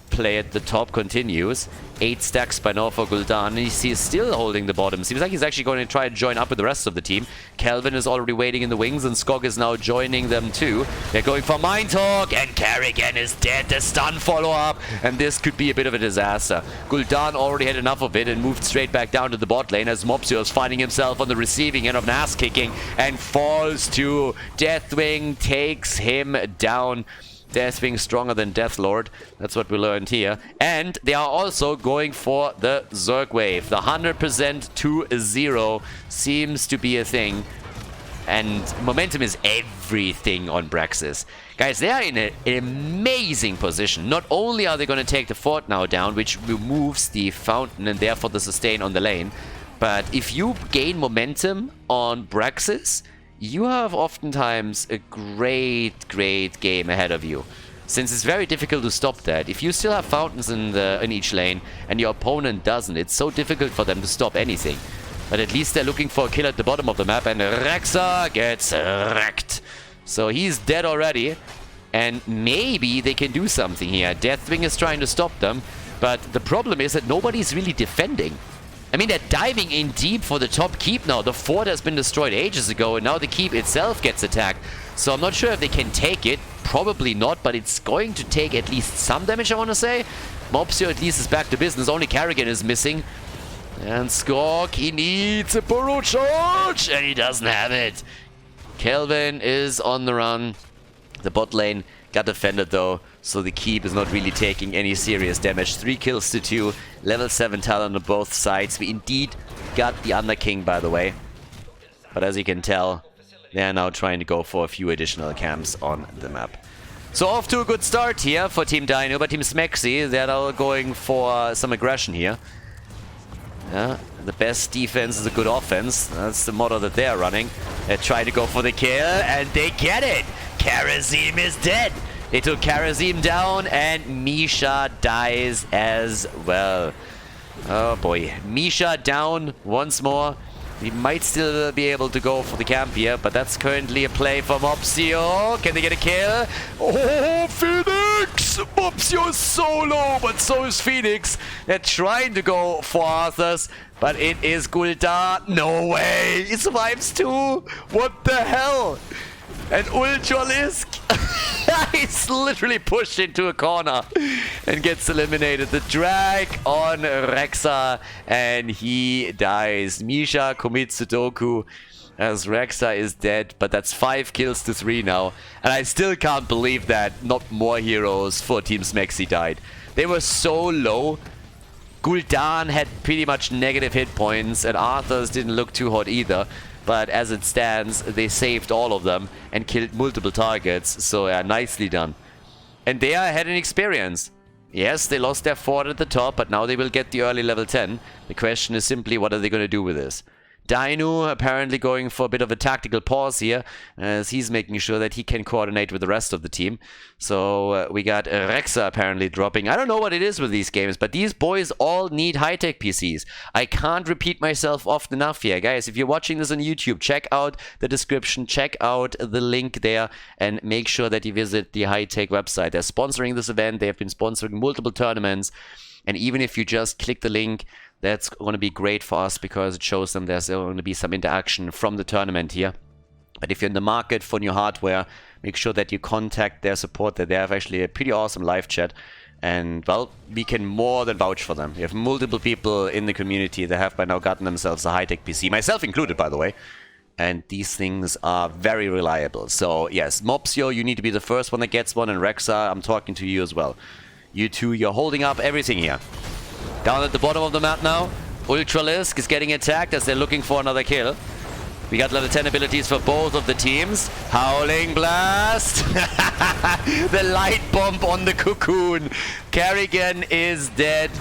Play at the top continues. 8 stacks by now for Gul'dan. He's still holding the bottom. Seems like he's actually going to try and join up with the rest of the team. Kelvin is already waiting in the wings, and Skog is now joining them too. They're going for Mind Talk, and Kerrigan is dead. The stun follow-up, and this could be a bit of a disaster. Gul'dan already had enough of it and moved straight back down to the bot lane as Mopsio is finding himself on the receiving end of an ass kicking and falls to Deathwing, takes him down. Deathwing stronger than Deathlord. That's what we learned here. And they are also going for the Zerg wave. The 100% 2-0 seems to be a thing. And momentum is everything on Braxis. Guys, they are in an amazing position. Not only are they going to take the fort now down, which removes the fountain and therefore the sustain on the lane, but if you gain momentum on Braxis, you have oftentimes a great game ahead of you. Since it's very difficult to stop that. If you still have fountains in each lane and your opponent doesn't, it's so difficult for them to stop anything. But at least they're looking for a kill at the bottom of the map, and Rexa gets wrecked. So he's dead already, and maybe they can do something here. Deathwing is trying to stop them, but the problem is that nobody's really defending. I mean, they're diving in deep for the top keep now. The fort has been destroyed ages ago, and now the keep itself gets attacked. So I'm not sure if they can take it. Probably not, but it's going to take at least some damage, I want to say. Mopsio at least is back to business. Only Kerrigan is missing. And Skog, he needs a burrow charge, and he doesn't have it. Kelvin is on the run. The bot lane got defended though, so the keep is not really taking any serious damage. 3 kills to 2, level 7 talent on both sides. We indeed got the Underking, by the way. But as you can tell, they are now trying to go for a few additional camps on the map. So off to a good start here for Team Dynouh, but Team Smexy, they're now going for some aggression here. Yeah, the best defense is a good offense. That's the motto that they're running. They try to go for the kill, and they get it! Karazim is dead! They took Karazim down, and Misha dies as well. Oh boy. Misha down once more. We might still be able to go for the camp here, but that's currently a play for Mopsio. Can they get a kill? Oh, Phoenix! Mopsio is so low, but so is Phoenix. They're trying to go for Arthurs, but it is Gul'dan. No way! He survives too! What the hell? And Ultralisk, he's literally pushed into a corner and gets eliminated. The drag on Rehgar, and he dies. Misha commits Sudoku as Rehgar is dead, but that's 5 kills to 3 now. And I still can't believe that not more heroes for Team Smexy died. They were so low. Gul'dan had pretty much negative hit points, and Arthur's didn't look too hot either. But as it stands, they saved all of them and killed multiple targets. So yeah, nicely done. And they are ahead in experience. Yes, they lost their fort at the top, but now they will get the early level 10. The question is simply, what are they going to do with this? Dynouh apparently going for a bit of a tactical pause here, as he's making sure that he can coordinate with the rest of the team. So we got Rehgar apparently dropping. I don't know what it is with these games, but these boys all need high-tech PCs. I can't repeat myself often enough here. Guys, if you're watching this on YouTube, check out the description, check out the link there, and make sure that you visit the high-tech website. They're sponsoring this event. They have been sponsoring multiple tournaments. And even if you just click the link, that's going to be great for us because it shows them there's going to be some interaction from the tournament here. But if you're in the market for new hardware, make sure that you contact their support. They have actually a pretty awesome live chat. And, well, we can more than vouch for them. We have multiple people in the community that have by now gotten themselves a high-tech PC. Myself included, by the way. And these things are very reliable. So, yes, Mopsio, you need to be the first one that gets one. And Rehgar, I'm talking to you as well. You two, you're holding up everything here. Down at the bottom of the map now, Ultralisk is getting attacked as they're looking for another kill. We got level 10 abilities for both of the teams. Howling Blast! The light bomb on the cocoon. Kerrigan is dead.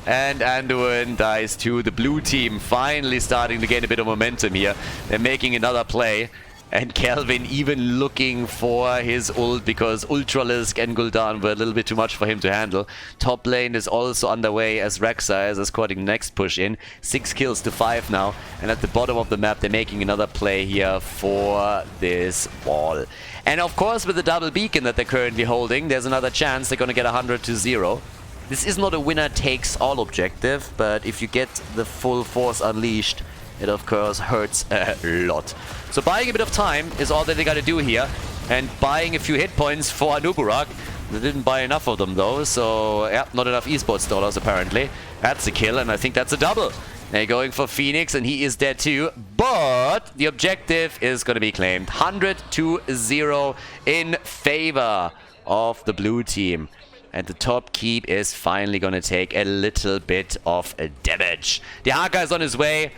And Anduin dies too. The blue team finally starting to gain a bit of momentum here. They're making another play. And Kelvin even looking for his ult because Ultralisk and Gul'dan were a little bit too much for him to handle. Top lane is also underway as Rehgar is escorting the next push in. 6 kills to 5 now. And at the bottom of the map, they're making another play here for this wall. And of course, with the double beacon that they're currently holding, there's another chance they're going to get 100-0. This is not a winner-takes-all objective, but if you get the full force unleashed, it of course hurts a lot. So buying a bit of time is all that they gotta do here. And buying a few hit points for Anuburak. They didn't buy enough of them though, so yeah, not enough esports dollars apparently. That's a kill, and I think that's a double. They're going for Phoenix, and he is dead too. But the objective is gonna be claimed. 100-0 in favor of the blue team. And the top keep is finally gonna take a little bit of damage. The Hogger is on his way.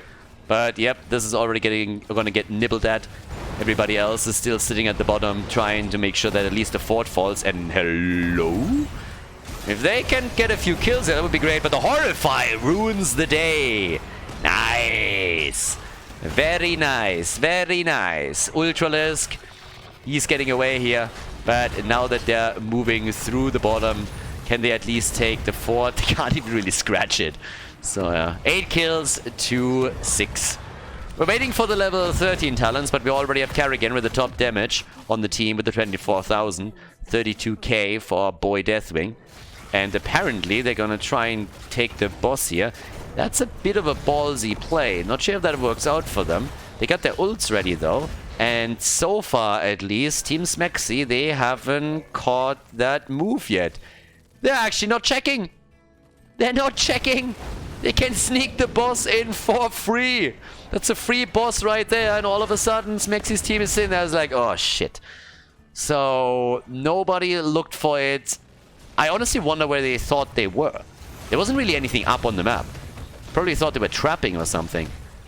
But yep, this is already going to get nibbled at. Everybody else is still sitting at the bottom, trying to make sure that at least the fort falls. And hello? If they can get a few kills there, that would be great. But the Horrify ruins the day. Nice. Very nice. Very nice. Ultralisk, he's getting away here. But now that they're moving through the bottom, can they at least take the fort? They can't even really scratch it. So 8 kills to 6. We're waiting for the level 13 talents, but we already have Kerrigan with the top damage on the team with the 24,000. 32k for our boy Deathwing. And apparently they're gonna try and take the boss here. That's a bit of a ballsy play. Not sure if that works out for them. They got their ults ready though. And so far at least, Team Smexy, they haven't caught that move yet. They're actually not checking. They're not checking. They can sneak the boss in for free. That's a free boss right there. And all of a sudden, Smexy's team is sitting there. I was like, oh, shit. So, nobody looked for it. I honestly wonder where they thought they were. There wasn't really anything up on the map. Probably thought they were trapping or something.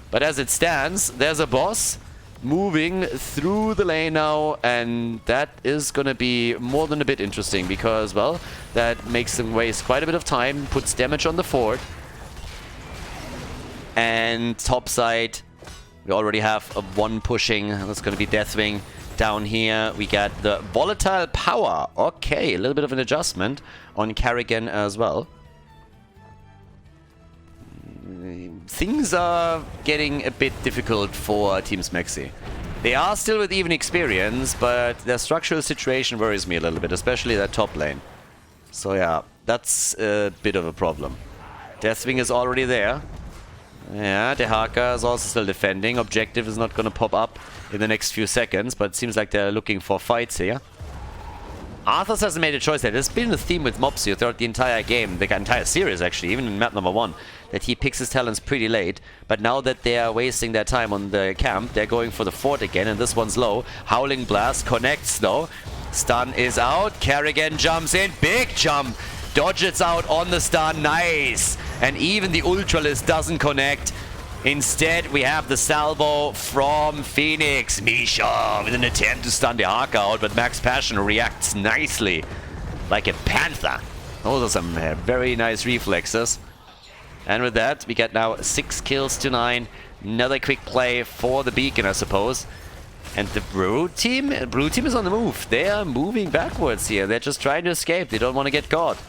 But as it stands, there's a boss moving through the lane now, and that is going to be more than a bit interesting because, well, that makes them waste quite a bit of time, puts damage on the fort. And topside, we already have a one pushing. That's going to be Deathwing. Down here, we got the Volatile Power. Okay, a little bit of an adjustment on Kerrigan as well. Things are getting a bit difficult for Team Smexy. They are still with even experience, but their structural situation worries me a little bit, especially that top lane. So yeah, that's a bit of a problem. Deathwing is already there. Yeah, the Hogger is also still defending. Objective is not going to pop up in the next few seconds, but it seems like they're looking for fights here. Arthas hasn't made a choice there. There's been a theme with Mopsio throughout the entire game, the entire series actually, even in map number 1, that he picks his talents pretty late. But now that they are wasting their time on the camp, they're going for the fort again, and this one's low. Howling Blast connects though. Stun is out. Kerrigan jumps in. Big jump. Dodges out on the stun. Nice. And even the Ultralist doesn't connect. Instead, we have the salvo from Phoenix. Misha with an attempt to stun the Hogger out, but Max Passion reacts nicely like a panther. Those are some very nice reflexes. And with that, we get now 6 kills to 9. Another quick play for the beacon, I suppose. And the blue team is on the move. They are moving backwards here. They're just trying to escape. They don't want to get caught.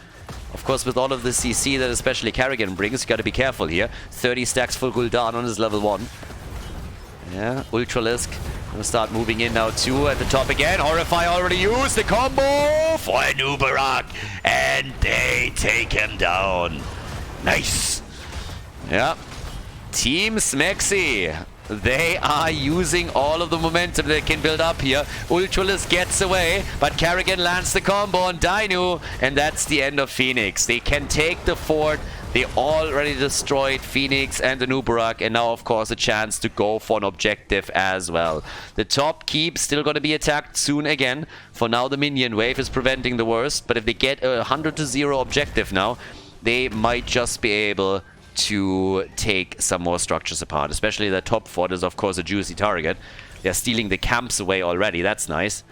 Of course, with all of the CC that especially Kerrigan brings, you got to be careful here. 30 stacks for Gul'dan on his level 1. Yeah, Ultralisk gonna start moving in now too at the top again. Horrify already used the combo for Nubarak, and they take him down. Nice. Yeah. Team Smexy. They are using all of the momentum they can build up here. Ultralisk gets away, but Kerrigan lands the combo on Dynouh, and that's the end of Phoenix. They can take the fort. They already destroyed Phoenix and the Nubarak, and now, of course, a chance to go for an objective as well. The top keep still going to be attacked soon again. For now, the minion wave is preventing the worst, but if they get a 100-0 objective now, they might just be able to take some more structures apart. Especially the top fort is, of course, a juicy target. They're stealing the camps away already. That's nice.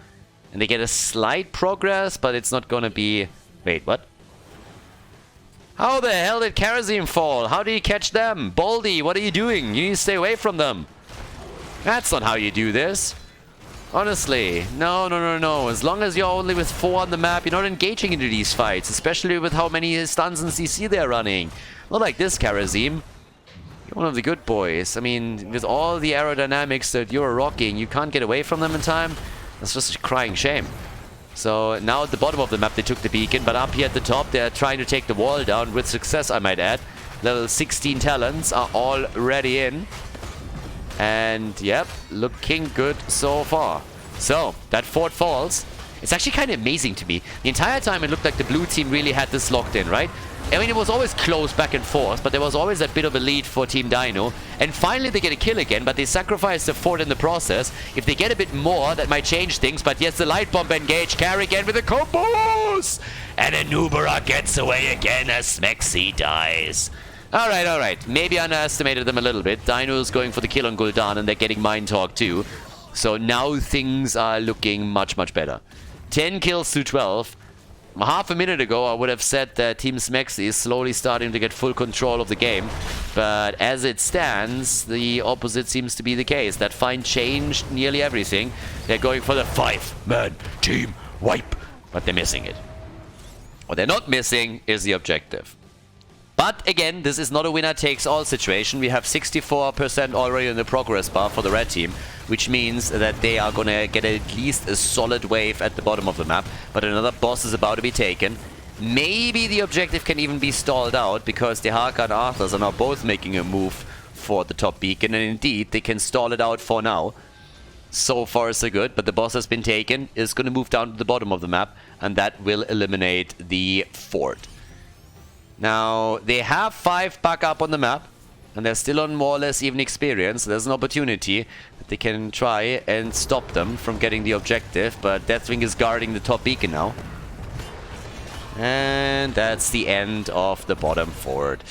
And they get a slight progress, but it's not gonna be... Wait, what? How the hell did Kerosene fall? How do you catch them? Baldy, what are you doing? You need to stay away from them. That's not how you do this. Honestly, no. As long as you're only with 4 on the map, you're not engaging into these fights, especially with how many stuns and CC they're running. Not like this, Karazim. You're one of the good boys. I mean, with all the aerodynamics that you're rocking, you can't get away from them in time. That's just a crying shame. So now at the bottom of the map they took the beacon, but up here at the top they're trying to take the wall down with success, I might add. Level 16 talents are already in. And yep, looking good so far. So, that fort falls. It's actually kind of amazing to me. The entire time it looked like the blue team really had this locked in, right? I mean, it was always close back and forth, but there was always a bit of a lead for Team Dynouh. And finally they get a kill again, but they sacrifice the fort in the process. If they get a bit more, that might change things. But yes, the light bomb engage. Kerrigan with the combos! And Nubarak gets away again as Smexy dies. Alright. Maybe I underestimated them a little bit. Dynouh is going for the kill on Gul'dan, and they're getting Mind Talk too. So now things are looking much, much better. 10 kills to 12. Half a minute ago, I would have said that Team Smexy is slowly starting to get full control of the game. But as it stands, the opposite seems to be the case. That find changed nearly everything. They're going for the 5-man team wipe. But they're missing it. What they're not missing is the objective. But again, this is not a winner-takes-all situation. We have 64% already in the progress bar for the red team, which means that they are going to get at least a solid wave at the bottom of the map. But another boss is about to be taken. Maybe the objective can even be stalled out, because the Hogger and Arthurs are now both making a move for the top beacon, and indeed, they can stall it out for now. So far, so good, but the boss has been taken, is going to move down to the bottom of the map, and that will eliminate the fort. Now, they have 5 back up on the map, and they're still on more or less even experience. So there's an opportunity that they can try and stop them from getting the objective, but Deathwing is guarding the top beacon now. And that's the end of the bottom fort.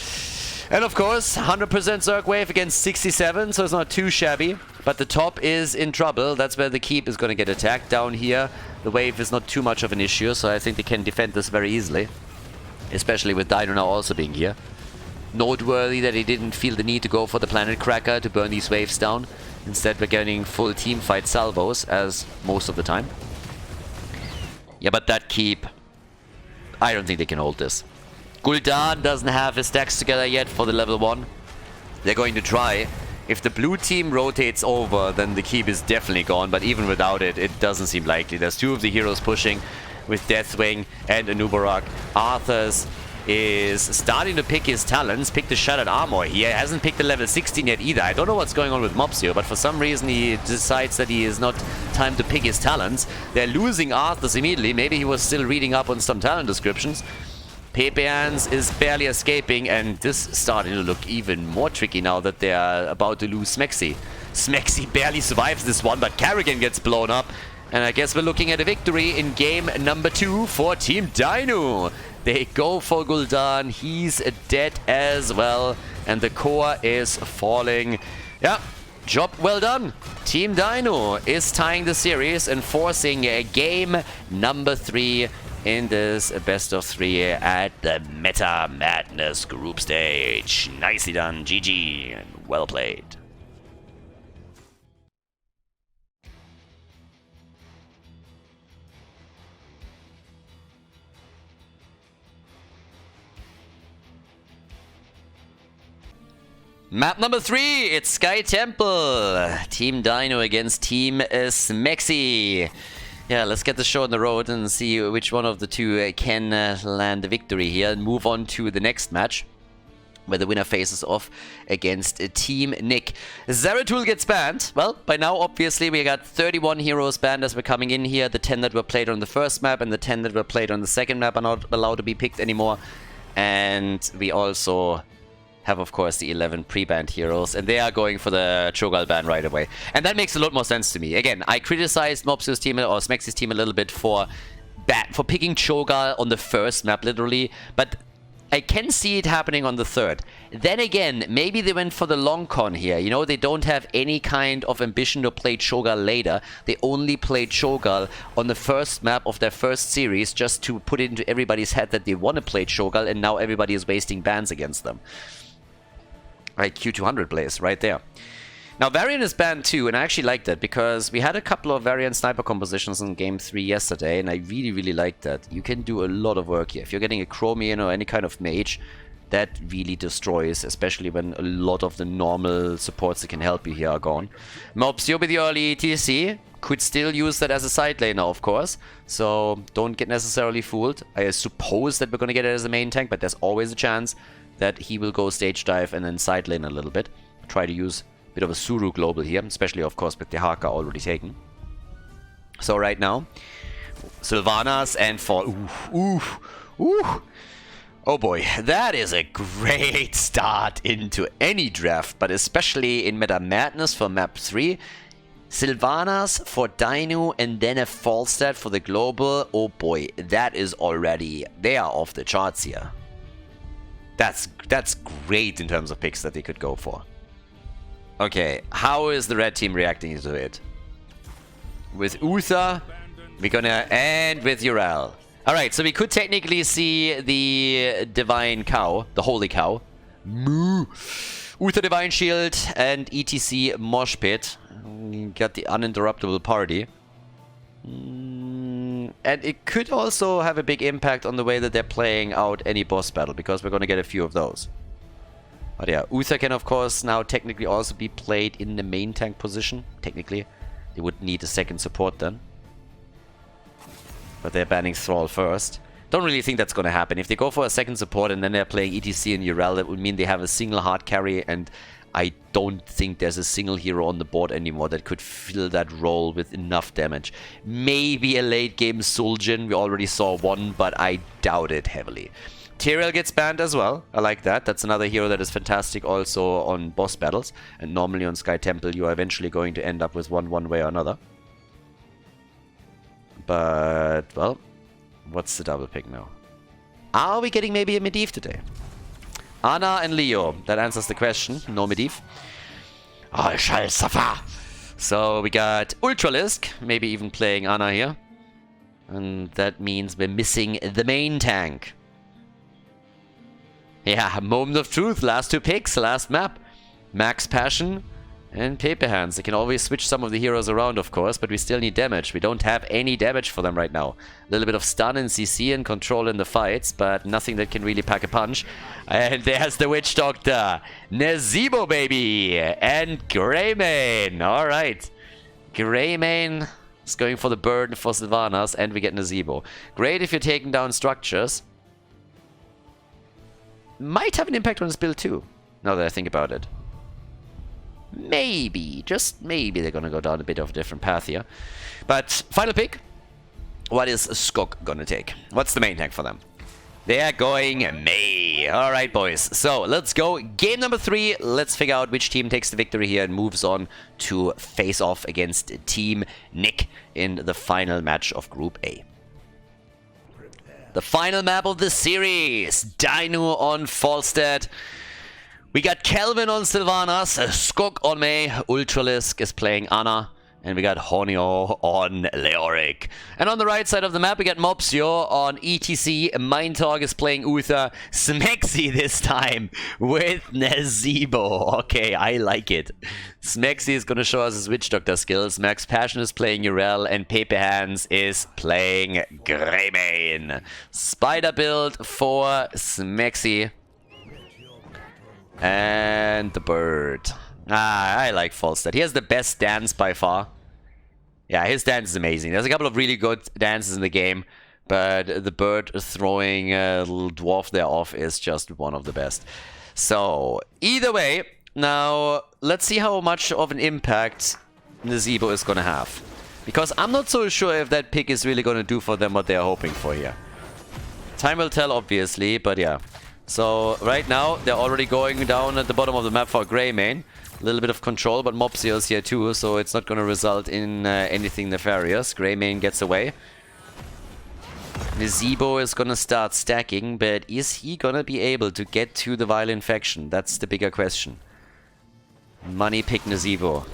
And of course, 100% Zerg wave against 67, so it's not too shabby. But the top is in trouble. That's where the keep is going to get attacked. Down here, the wave is not too much of an issue, so I think they can defend this very easily. Especially with Dynouh now also being here. Noteworthy that he didn't feel the need to go for the Planet Cracker to burn these waves down. Instead, we're getting full team fight salvos, as most of the time. Yeah, but that keep... I don't think they can hold this. Gul'dan doesn't have his stacks together yet for the level 1. They're going to try. If the blue team rotates over, then the keep is definitely gone. But even without it, it doesn't seem likely. There's 2 of the heroes pushing with Deathwing and a Nubarak. Arthur's is starting to pick his talents, pick the Shattered Armor here. Hasn't picked the level 16 yet either. I don't know what's going on with Mopsio, but for some reason he decides that he is not time to pick his talents. They're losing Arthurs immediately. Maybe he was still reading up on some talent descriptions. Pepeans is barely escaping, and this is starting to look even more tricky now that they're about to lose Smexy. Smexy barely survives this one, but Kerrigan gets blown up. And I guess we're looking at a victory in game number 2 for Team Dynouh. They go for Gul'dan. He's dead as well. And the core is falling. Yeah, job well done. Team Dynouh is tying the series and forcing game number 3 in this best of 3 at the Meta Madness group stage. Nicely done, GG, and well played. Map number 3, it's Sky Temple. Team Dynouh against Team Smexy. Yeah, let's get the show on the road and see which one of the two can land the victory here and move on to the next match, where the winner faces off against Team Nick. Zeratul gets banned. Well, by now, obviously, we got 31 heroes banned as we're coming in here. The 10 that were played on the first map and the 10 that were played on the second map are not allowed to be picked anymore. And we also have, of course, the 11 pre-banned heroes, and they are going for the Cho'Gall ban right away. And that makes a lot more sense to me. Again, I criticized Mopsio's team or Smexy's team a little bit for picking Cho'Gall on the first map, literally, but I can see it happening on the third. Then again, maybe they went for the long con here. You know, they don't have any kind of ambition to play Cho'Gall later. They only played Cho'Gall on the first map of their first series just to put it into everybody's head that they want to play Cho'Gall, and now everybody is wasting bans against them. Right, Q200 plays right there. Now, Varian is banned too, and I actually like that because we had a couple of Varian sniper compositions in Game 3 yesterday, and I really, really like that. You can do a lot of work here. If you're getting a Chromium or any kind of mage, that really destroys, especially when a lot of the normal supports that can help you here are gone. Mopsio with the early ETC could still use that as a side laner, of course, so don't get necessarily fooled. I suppose that we're going to get it as a main tank, but there's always a chance that he will go stage dive and then side lane a little bit. Try to use a bit of a Suru global here, especially, of course, with the Haka already taken. So right now, Sylvanas and for... Oh boy, that is a great start into any draft, but especially in Meta Madness for map 3. Sylvanas for Dynouh and then a Falstad for the global. Oh boy, that is already... They are off the charts here. That's great in terms of picks that they could go for. Okay, how is the red team reacting to it? With Uther, we're gonna end with Urel. Alright, so we could technically see the Divine Cow, the Holy Cow. Moo! Uther Divine Shield and ETC Mosh Pit. Got the uninterruptible party. And it could also have a big impact on the way that they're playing out any boss battle, because we're going to get a few of those. But yeah, Uther can of course now technically also be played in the main tank position. Technically, they would need a second support then. But they're banning Thrall first. Don't really think that's going to happen. If they go for a second support and then they're playing ETC and Urel, that would mean they have a single hard carry, and I don't think there's a single hero on the board anymore that could fill that role with enough damage. Maybe a late game Suljin, we already saw one, but I doubt it heavily. Tyrael gets banned as well, I like that. That's another hero that is fantastic also on boss battles. And normally on Sky Temple you are eventually going to end up with one way or another. But, well, what's the double pick now? Are we getting maybe a Medivh today? Ana and Leo. That answers the question. No Medivh. I shall suffer. So we got Ultralisk. Maybe even playing Ana here. And that means we're missing the main tank. Yeah, moment of truth. Last two picks. Last map. Max Passion and Paper Hands. They can always switch some of the heroes around, of course, but we still need damage. We don't have any damage for them right now. A little bit of stun and CC and control in the fights, but nothing that can really pack a punch. And there's the Witch Doctor. Nazebo, baby! And Greymane. Alright. Greymane is going for the burden for Sylvanas, and we get Nazebo. Great if you're taking down structures. might have an impact on his build too, now that I think about it. Maybe, just maybe they're gonna go down a bit of a different path here. But final pick. What is Skok gonna take? What's the main tank for them? They are going May. Alright, boys. So, let's go. Game number 3. Let's figure out which team takes the victory here and moves on to face off against Team Nick in the final match of Group A. The final map of the series. Dynouh on Falstad. We got Kelvin on Sylvanas, Skok on May, Ultralisk is playing Anna, and we got Honio on Leoric. And on the right side of the map, we got Mopsio on ETC, Mindtalk is playing Uther, Smexy this time with Nazebo. Okay, I like it. Smexy is going to show us his Witch Doctor skills, Max Passion is playing Urel, and Pepe Hands is playing Greymane. Spider build for Smexy. And the bird. I like Falstad. He has the best dance by far. Yeah, his dance is amazing. There's a couple of really good dances in the game, but the bird throwing a little dwarf there off is just one of the best. So, either way, now let's see how much of an impact Nazebo is going to have. Because I'm not so sure if that pick is really going to do for them what they're hoping for here. Time will tell, obviously, but yeah. So, right now, they're already going down at the bottom of the map for Greymane. A little bit of control, but Mopsio's here too, so it's not going to result in anything nefarious. Greymane gets away. Nazebo is going to start stacking, but is he going to be able to get to the Vile Infection? That's the bigger question. Money pick Nazebo.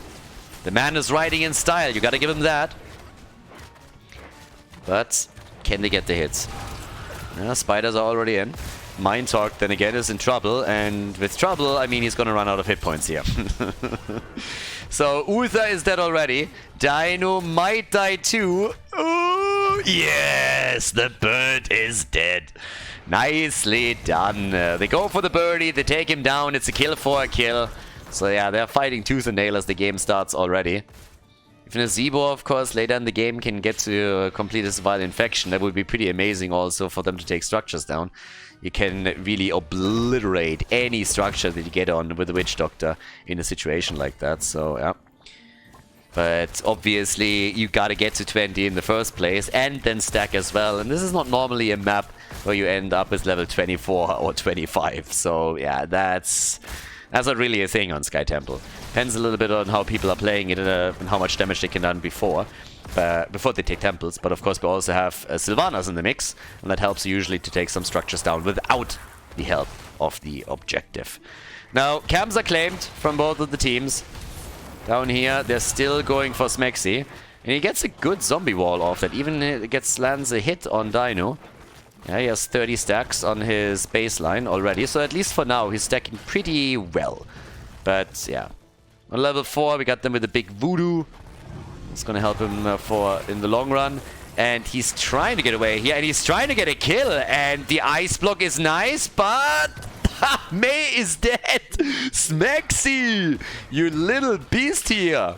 The man is riding in style, you got to give him that. But, can they get the hits? Yeah, spiders are already in. Mindtalk, then again, is in trouble, and with trouble, I mean he's gonna run out of hit points here. So, Uther is dead already. Dynouh might die too. Ooh, yes! The bird is dead. Nicely done. They go for the birdie, they take him down, it's a kill for a kill. So yeah, they're fighting tooth and nail as the game starts already. If Nazebo, of course, later in the game can get to complete his Vile Infection, that would be pretty amazing also for them to take structures down. You can really obliterate any structure that you get on with the Witch Doctor in a situation like that, so yeah. But obviously you gotta get to 20 in the first place and then stack as well, and this is not normally a map where you end up with level 24 or 25, so yeah, that's not really a thing on Sky Temple. Depends a little bit on how people are playing it and how much damage they can done before they take temples, but of course we also have Sylvanas in the mix, and that helps usually to take some structures down without the help of the objective. Now, camps are claimed from both of the teams. Down here, they're still going for Smexy, and he gets a good zombie wall off that even lands a hit on Dynouh. Yeah, he has 30 stacks on his baseline already, so at least for now he's stacking pretty well. But yeah, on level 4 we got them with a big voodoo. It's gonna help him in the long run. And he's trying to get away here, and he's trying to get a kill. And the ice block is nice, but May is dead. Smexy, you little beast here.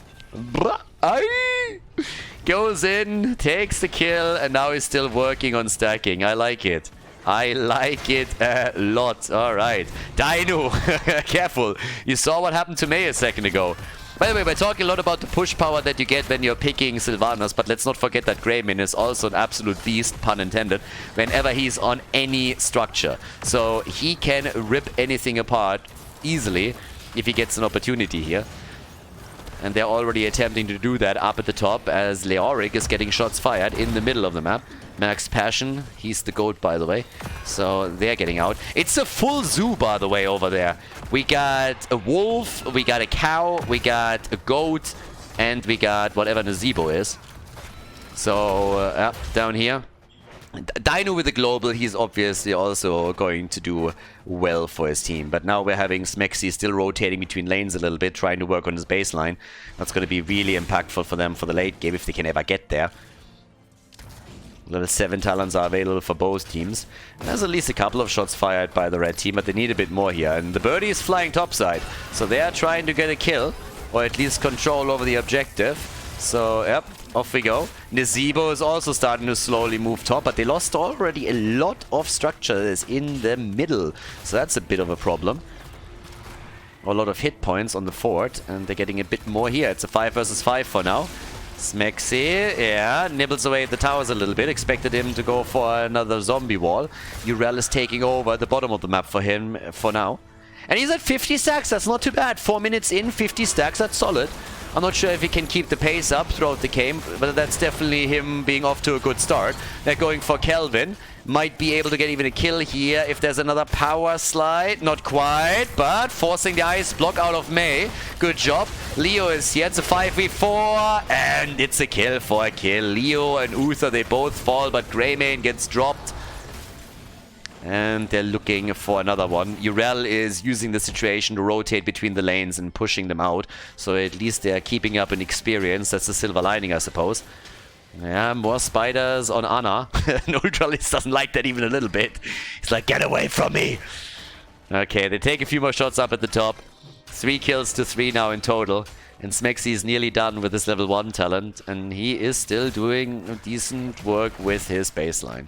Goes in, takes the kill, and now he's still working on stacking. I like it. I like it a lot. Alright. Dynouh, careful. You saw what happened to May a second ago. By the way, we're talking a lot about the push power that you get when you're picking Sylvanas, but let's not forget that Greymane is also an absolute beast, pun intended, whenever he's on any structure. So he can rip anything apart easily if he gets an opportunity here. And they're already attempting to do that up at the top as Leoric is getting shots fired in the middle of the map. Max Passion, he's the goat, by the way. So they're getting out. It's a full zoo, by the way, over there. We got a wolf, we got a cow, we got a goat, and we got whatever Nazebo is. So, down here. Dynouh with the global, he's obviously also going to do well for his team. But now we're having Smexy still rotating between lanes a little bit, trying to work on his baseline. That's going to be really impactful for them for the late game if they can ever get there. Level 7 talents are available for both teams. And there's at least a couple of shots fired by the red team, but they need a bit more here. And the birdie is flying topside, so they are trying to get a kill, or at least control over the objective. So, yep, Off we go. Nazebo is also starting to slowly move top, but they lost already a lot of structures in the middle. So that's a bit of a problem. A lot of hit points on the fort, and they're getting a bit more here. It's a 5 versus 5 for now. SMX, yeah, nibbles away at the towers a little bit. Expected him to go for another zombie wall. Urel is taking over the bottom of the map for him for now. And he's at 50 stacks. That's not too bad. 4 minutes in, 50 stacks. That's solid. I'm not sure if he can keep the pace up throughout the game, but that's definitely him being off to a good start. They're going for Kelvin. Might be able to get even a kill here if there's another power slide. Not quite, but forcing the ice block out of May. Good job. Leo is here. It's a 5v4, and it's a kill for a kill. Leo and Uther, they both fall, but Greymane gets dropped. And they're looking for another one. Urel is using the situation to rotate between the lanes and pushing them out. So at least they're keeping up an experience. That's the silver lining, I suppose. Yeah, more spiders on Anna. And Ultralis doesn't like that even a little bit. He's like, get away from me! Okay, they take a few more shots up at the top. 3 kills to 3 now in total. And Smexy is nearly done with his level 1 talent. And he is still doing decent work with his baseline.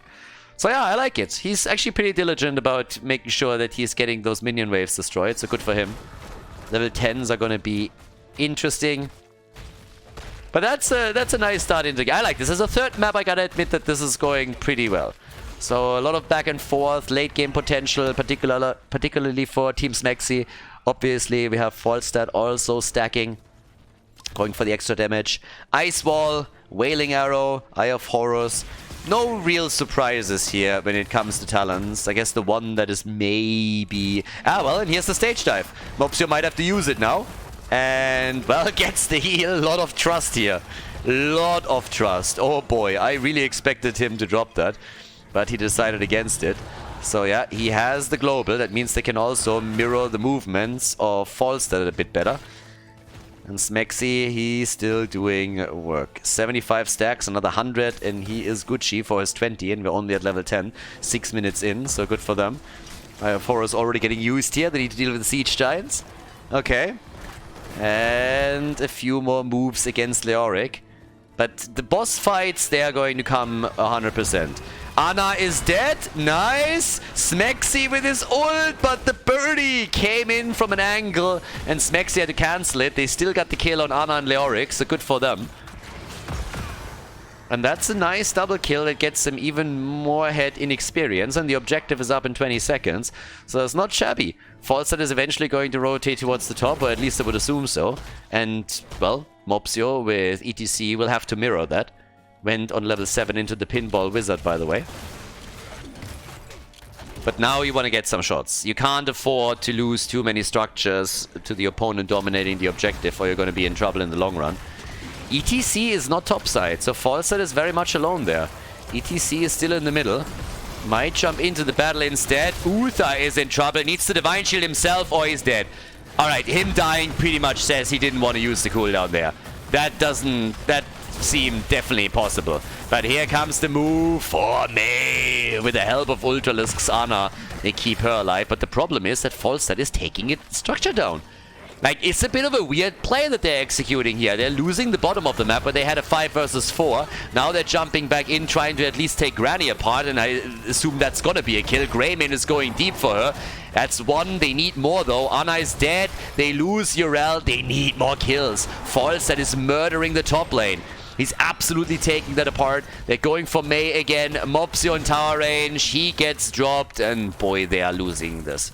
So yeah, I like it. He's actually pretty diligent about making sure that he's getting those minion waves destroyed, so good for him. Level 10s are going to be interesting. But that's a nice start into the game. I like this. As a third map, I gotta admit that this is going pretty well. So a lot of back and forth, late game potential, particularly for Team Smexy. Obviously, we have Falstad also stacking, going for the extra damage. Ice Wall, Wailing Arrow, Eye of Horus. No real surprises here when it comes to talents. I guess the one that is maybe... Ah, well, and here's the stage dive. Mopsio might have to use it now. And, well, gets the heal. A lot of trust here. Lot of trust. Oh, boy. I really expected him to drop that. But he decided against it. So, yeah, he has the global. That means they can also mirror the movements of Falstad a bit better. And Smexy, he's still doing work. 75 stacks, another 100, and he is Gucci for his 20, and we're only at level 10. 6 minutes in, so good for them. Forest already getting used here. They need to deal with the Siege Giants. Okay. And a few more moves against Leoric. But the boss fights, they are going to come 100%. Anna is dead. Nice. Smexy with his ult, but the birdie came in from an angle, and Smexy had to cancel it. They still got the kill on Anna and Leoric, so good for them. And that's a nice double kill that gets them even more ahead in experience, and the objective is up in 20 seconds. So it's not shabby. Falstad is eventually going to rotate towards the top, or at least I would assume so. And, well, Mopsio with ETC will have to mirror that. Went on level 7 into the pinball wizard, by the way. But now you want to get some shots. You can't afford to lose too many structures to the opponent dominating the objective, or you're going to be in trouble in the long run. ETC is not topside, so Falstad is very much alone there. ETC is still in the middle. Might jump into the battle instead. Uther is in trouble. Needs the Divine Shield himself, or he's dead. Alright, him dying pretty much says he didn't want to use the cooldown there. That seem definitely possible. But here comes the move for May. With the help of Ultralisk's Anna, they keep her alive. But the problem is that Falstad is taking its structure down. Like, it's a bit of a weird play that they're executing here. They're losing the bottom of the map where they had a 5 versus 4. Now they're jumping back in, trying to at least take Granny apart, and I assume that's gonna be a kill. Greymane is going deep for her. That's one. They need more, though. Anna is dead. They lose Urel. They need more kills. Falstad is murdering the top lane. He's absolutely taking that apart. They're going for May again. Mopsio in tower range. He gets dropped, and boy, they are losing this.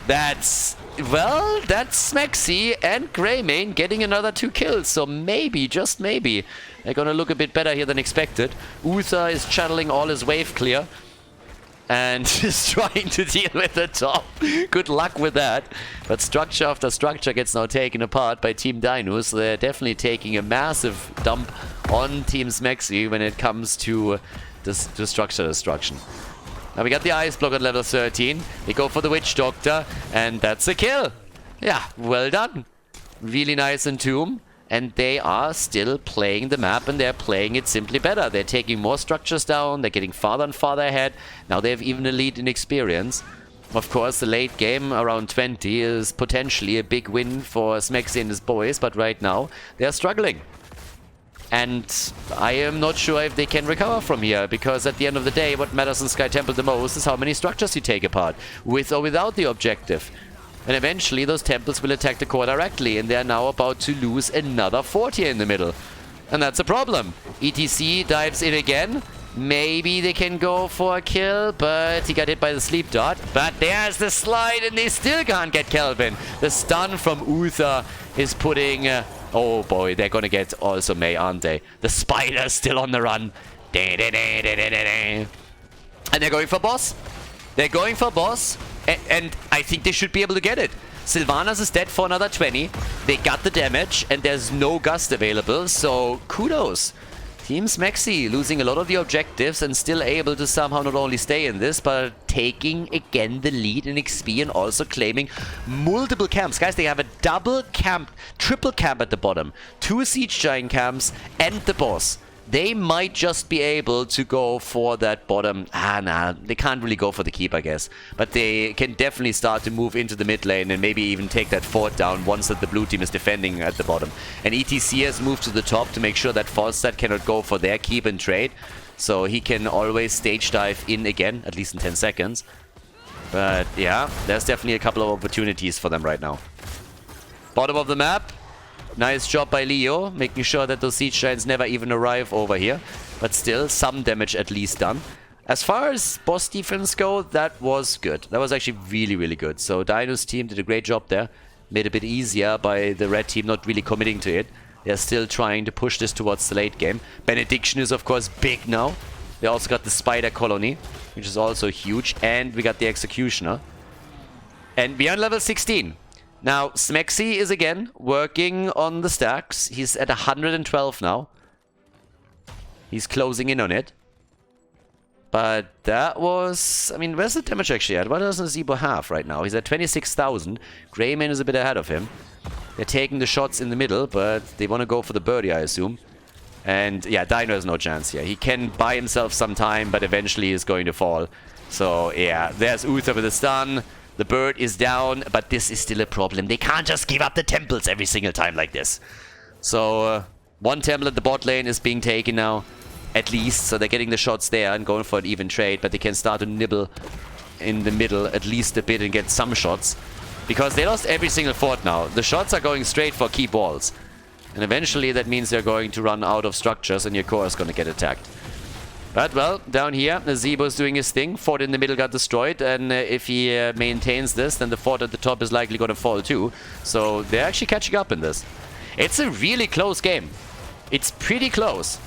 That's... well, that's Smexy and Greymane getting another 2 kills. So maybe, just maybe, they're gonna look a bit better here than expected. Uther is channeling all his wave clear. And is trying to deal with the top. Good luck with that. But structure after structure gets now taken apart by Team Dynouh. So they're definitely taking a massive dump on Team Smexy when it comes to structure destruction. Now we got the ice block at level 13. They go for the Witch Doctor, and that's a kill. Yeah, well done. Really nice Entomb. And they are still playing the map, and they're playing it simply better. They're taking more structures down, they're getting farther and farther ahead. Now they have even a lead in experience. Of course, the late game, around 20, is potentially a big win for Smexy and his boys, but right now, they're struggling. And I am not sure if they can recover from here, because at the end of the day, what matters in Sky Temple the most is how many structures you take apart, with or without the objective. And eventually those temples will attack the core directly, and they're now about to lose another fort here in the middle. And that's a problem. ETC dives in again. Maybe they can go for a kill, but he got hit by the sleep dart. But there's the slide, and they still can't get Kelvin. The stun from Uther is putting... oh boy, they're gonna get also May, aren't they? The spider's still on the run. And they're going for boss. They're going for boss. And I think they should be able to get it. Sylvanas is dead for another 20. They got the damage, and there's no gust available, so kudos. Team SMX losing a lot of the objectives and still able to somehow not only stay in this, but taking again the lead in XP and also claiming multiple camps. Guys, they have a double camp, triple camp at the bottom. 2 siege giant camps and the boss. They might just be able to go for that bottom. Nah, they can't really go for the keep, I guess. But they can definitely start to move into the mid lane and maybe even take that fort down once that the blue team is defending at the bottom. And ETC has moved to the top to make sure that Falstad cannot go for their keep and trade. So he can always stage dive in again, at least in 10 seconds. But yeah, there's definitely a couple of opportunities for them right now. Bottom of the map. Nice job by Leo, making sure that those siege giants never even arrive over here. But still, some damage at least done. As far as boss defense go, that was good. That was actually really, really good. So Dynouh's team did a great job there. Made it a bit easier by the red team not really committing to it. They're still trying to push this towards the late game. Benediction is, of course, big now. They also got the spider colony, which is also huge. And we got the executioner. And we are on level 16. Now, SMX is again working on the stacks. He's at 112 now. He's closing in on it. But that was... I mean, where's the damage actually at? What does Zebo have right now? He's at 26,000. Greyman is a bit ahead of him. They're taking the shots in the middle, but they want to go for the birdie, I assume. And yeah, Dynouh has no chance here. He can buy himself some time, but eventually he's going to fall. So yeah, there's Uther with a stun. The bird is down, but this is still a problem. They can't just give up the temples every single time like this. So, one temple at the bot lane is being taken now, at least. So they're getting the shots there and going for an even trade, but they can start to nibble in the middle at least a bit and get some shots. Because they lost every single fort now. The shots are going straight for key balls. And eventually that means they're going to run out of structures and your core is going to get attacked. But, well, down here, Zebo's doing his thing. Fort in the middle got destroyed, and if he maintains this, then the fort at the top is likely going to fall too. So, they're actually catching up in this. It's a really close game. It's pretty close.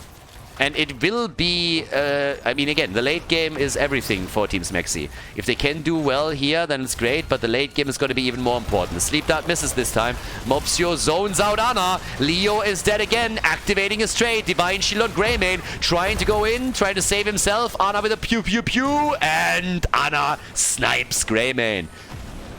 And it will be, I mean, again, the late game is everything for Team SMX. If they can do well here, then it's great, but the late game is going to be even more important. Sleep Dart misses this time. Mopsio zones out Anna. Leo is dead again, activating his trade. Divine Shield on Greymane, trying to go in, trying to save himself. Anna with a pew pew pew, and Anna snipes Greymane.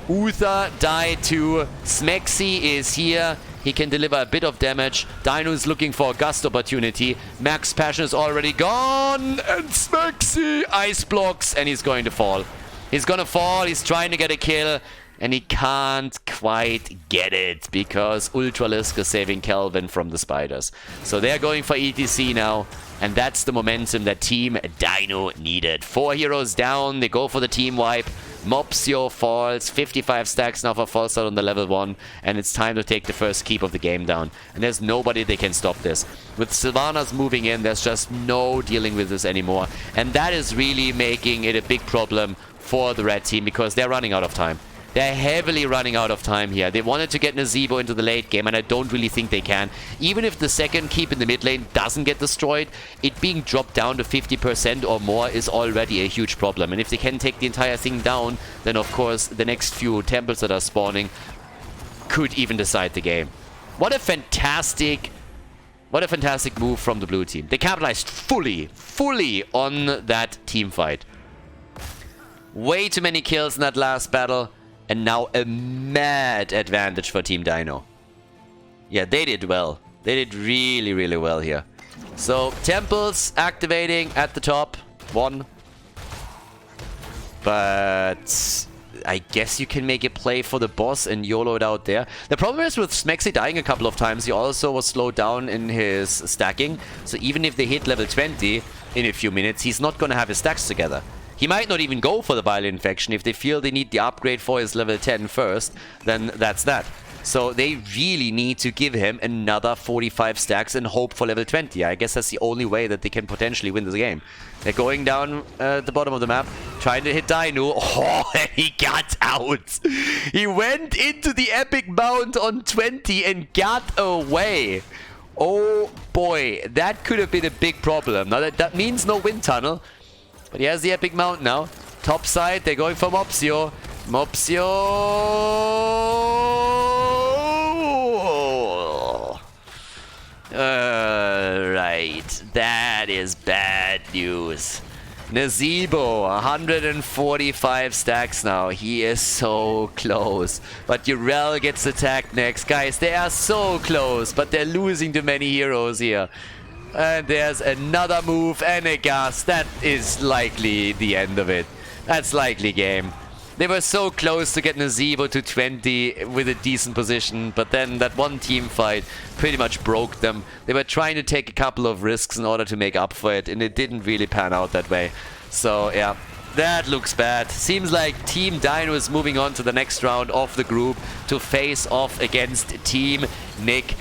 Uther died too. SMX is here. He can deliver a bit of damage. Dynouh is looking for a gust opportunity. Max Passion is already gone. And SMX ice blocks. And he's going to fall. He's going to fall. He's trying to get a kill. And he can't quite get it. Because Ultralisk is saving Kelvin from the spiders. So they're going for ETC now. And that's the momentum that Team Dynouh needed. 4 heroes down. They go for the team wipe. Mopsio falls, 55 stacks now for Falstad on the level 1, and it's time to take the first keep of the game down. And there's nobody that can stop this. With Sylvanas moving in, there's just no dealing with this anymore. And that is really making it a big problem for the red team, because they're running out of time. They're heavily running out of time here. They wanted to get Nazebo into the late game, and I don't really think they can. Even if the second keep in the mid lane doesn't get destroyed, it being dropped down to 50% or more is already a huge problem. And if they can take the entire thing down, then of course the next few temples that are spawning could even decide the game. What a fantastic move from the blue team. They capitalized fully on that team fight. Way too many kills in that last battle. And now a mad advantage for Team Dynouh. Yeah, they did well. They did really, really well here. So, temples activating at the top. 1. But I guess you can make a play for the boss and YOLO it out there. The problem is with Smexy dying a couple of times, he also was slowed down in his stacking. So even if they hit level 20 in a few minutes, he's not going to have his stacks together. He might not even go for the Valla Infection. If they feel they need the upgrade for his level 10 first, then that's that. So they really need to give him another 45 stacks and hope for level 20. I guess that's the only way that they can potentially win this game. They're going down at the bottom of the map, trying to hit Dynouh. Oh, and he got out. He went into the epic mount on 20 and got away. Oh boy, that could have been a big problem. Now that means no wind tunnel, but he has the epic mount now. Top side, they're going for Mopsio. Right, that is bad news. Nazebo, 145 stacks now. He is so close. But Urel gets attacked next. Guys, they are so close, but they're losing too many heroes here. And there's another move and a gas. That is likely the end of it. That's likely game. They were so close to get Nazebo to 20 with a decent position, but then that one team fight pretty much broke them. They were trying to take a couple of risks in order to make up for it, and it didn't really pan out that way. So yeah, that looks bad. Seems like Team Dynouh is moving on to the next round of the group to face off against Team Nick.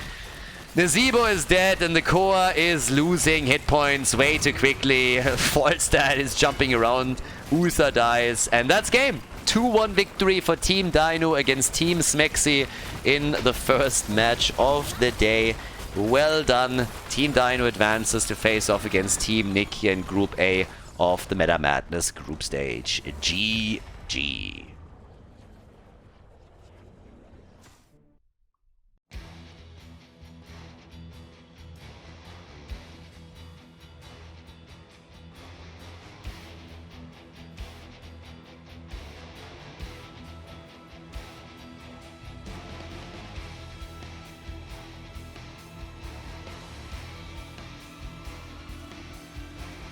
Nazebo is dead and the core is losing hit points way too quickly. Falstad is jumping around. Uther dies, and that's game. 2-1 victory for Team Dynouh against Team Smexy in the first match of the day. Well done. Team Dynouh advances to face off against Team Nick in Group A of the Meta Madness group stage. GG.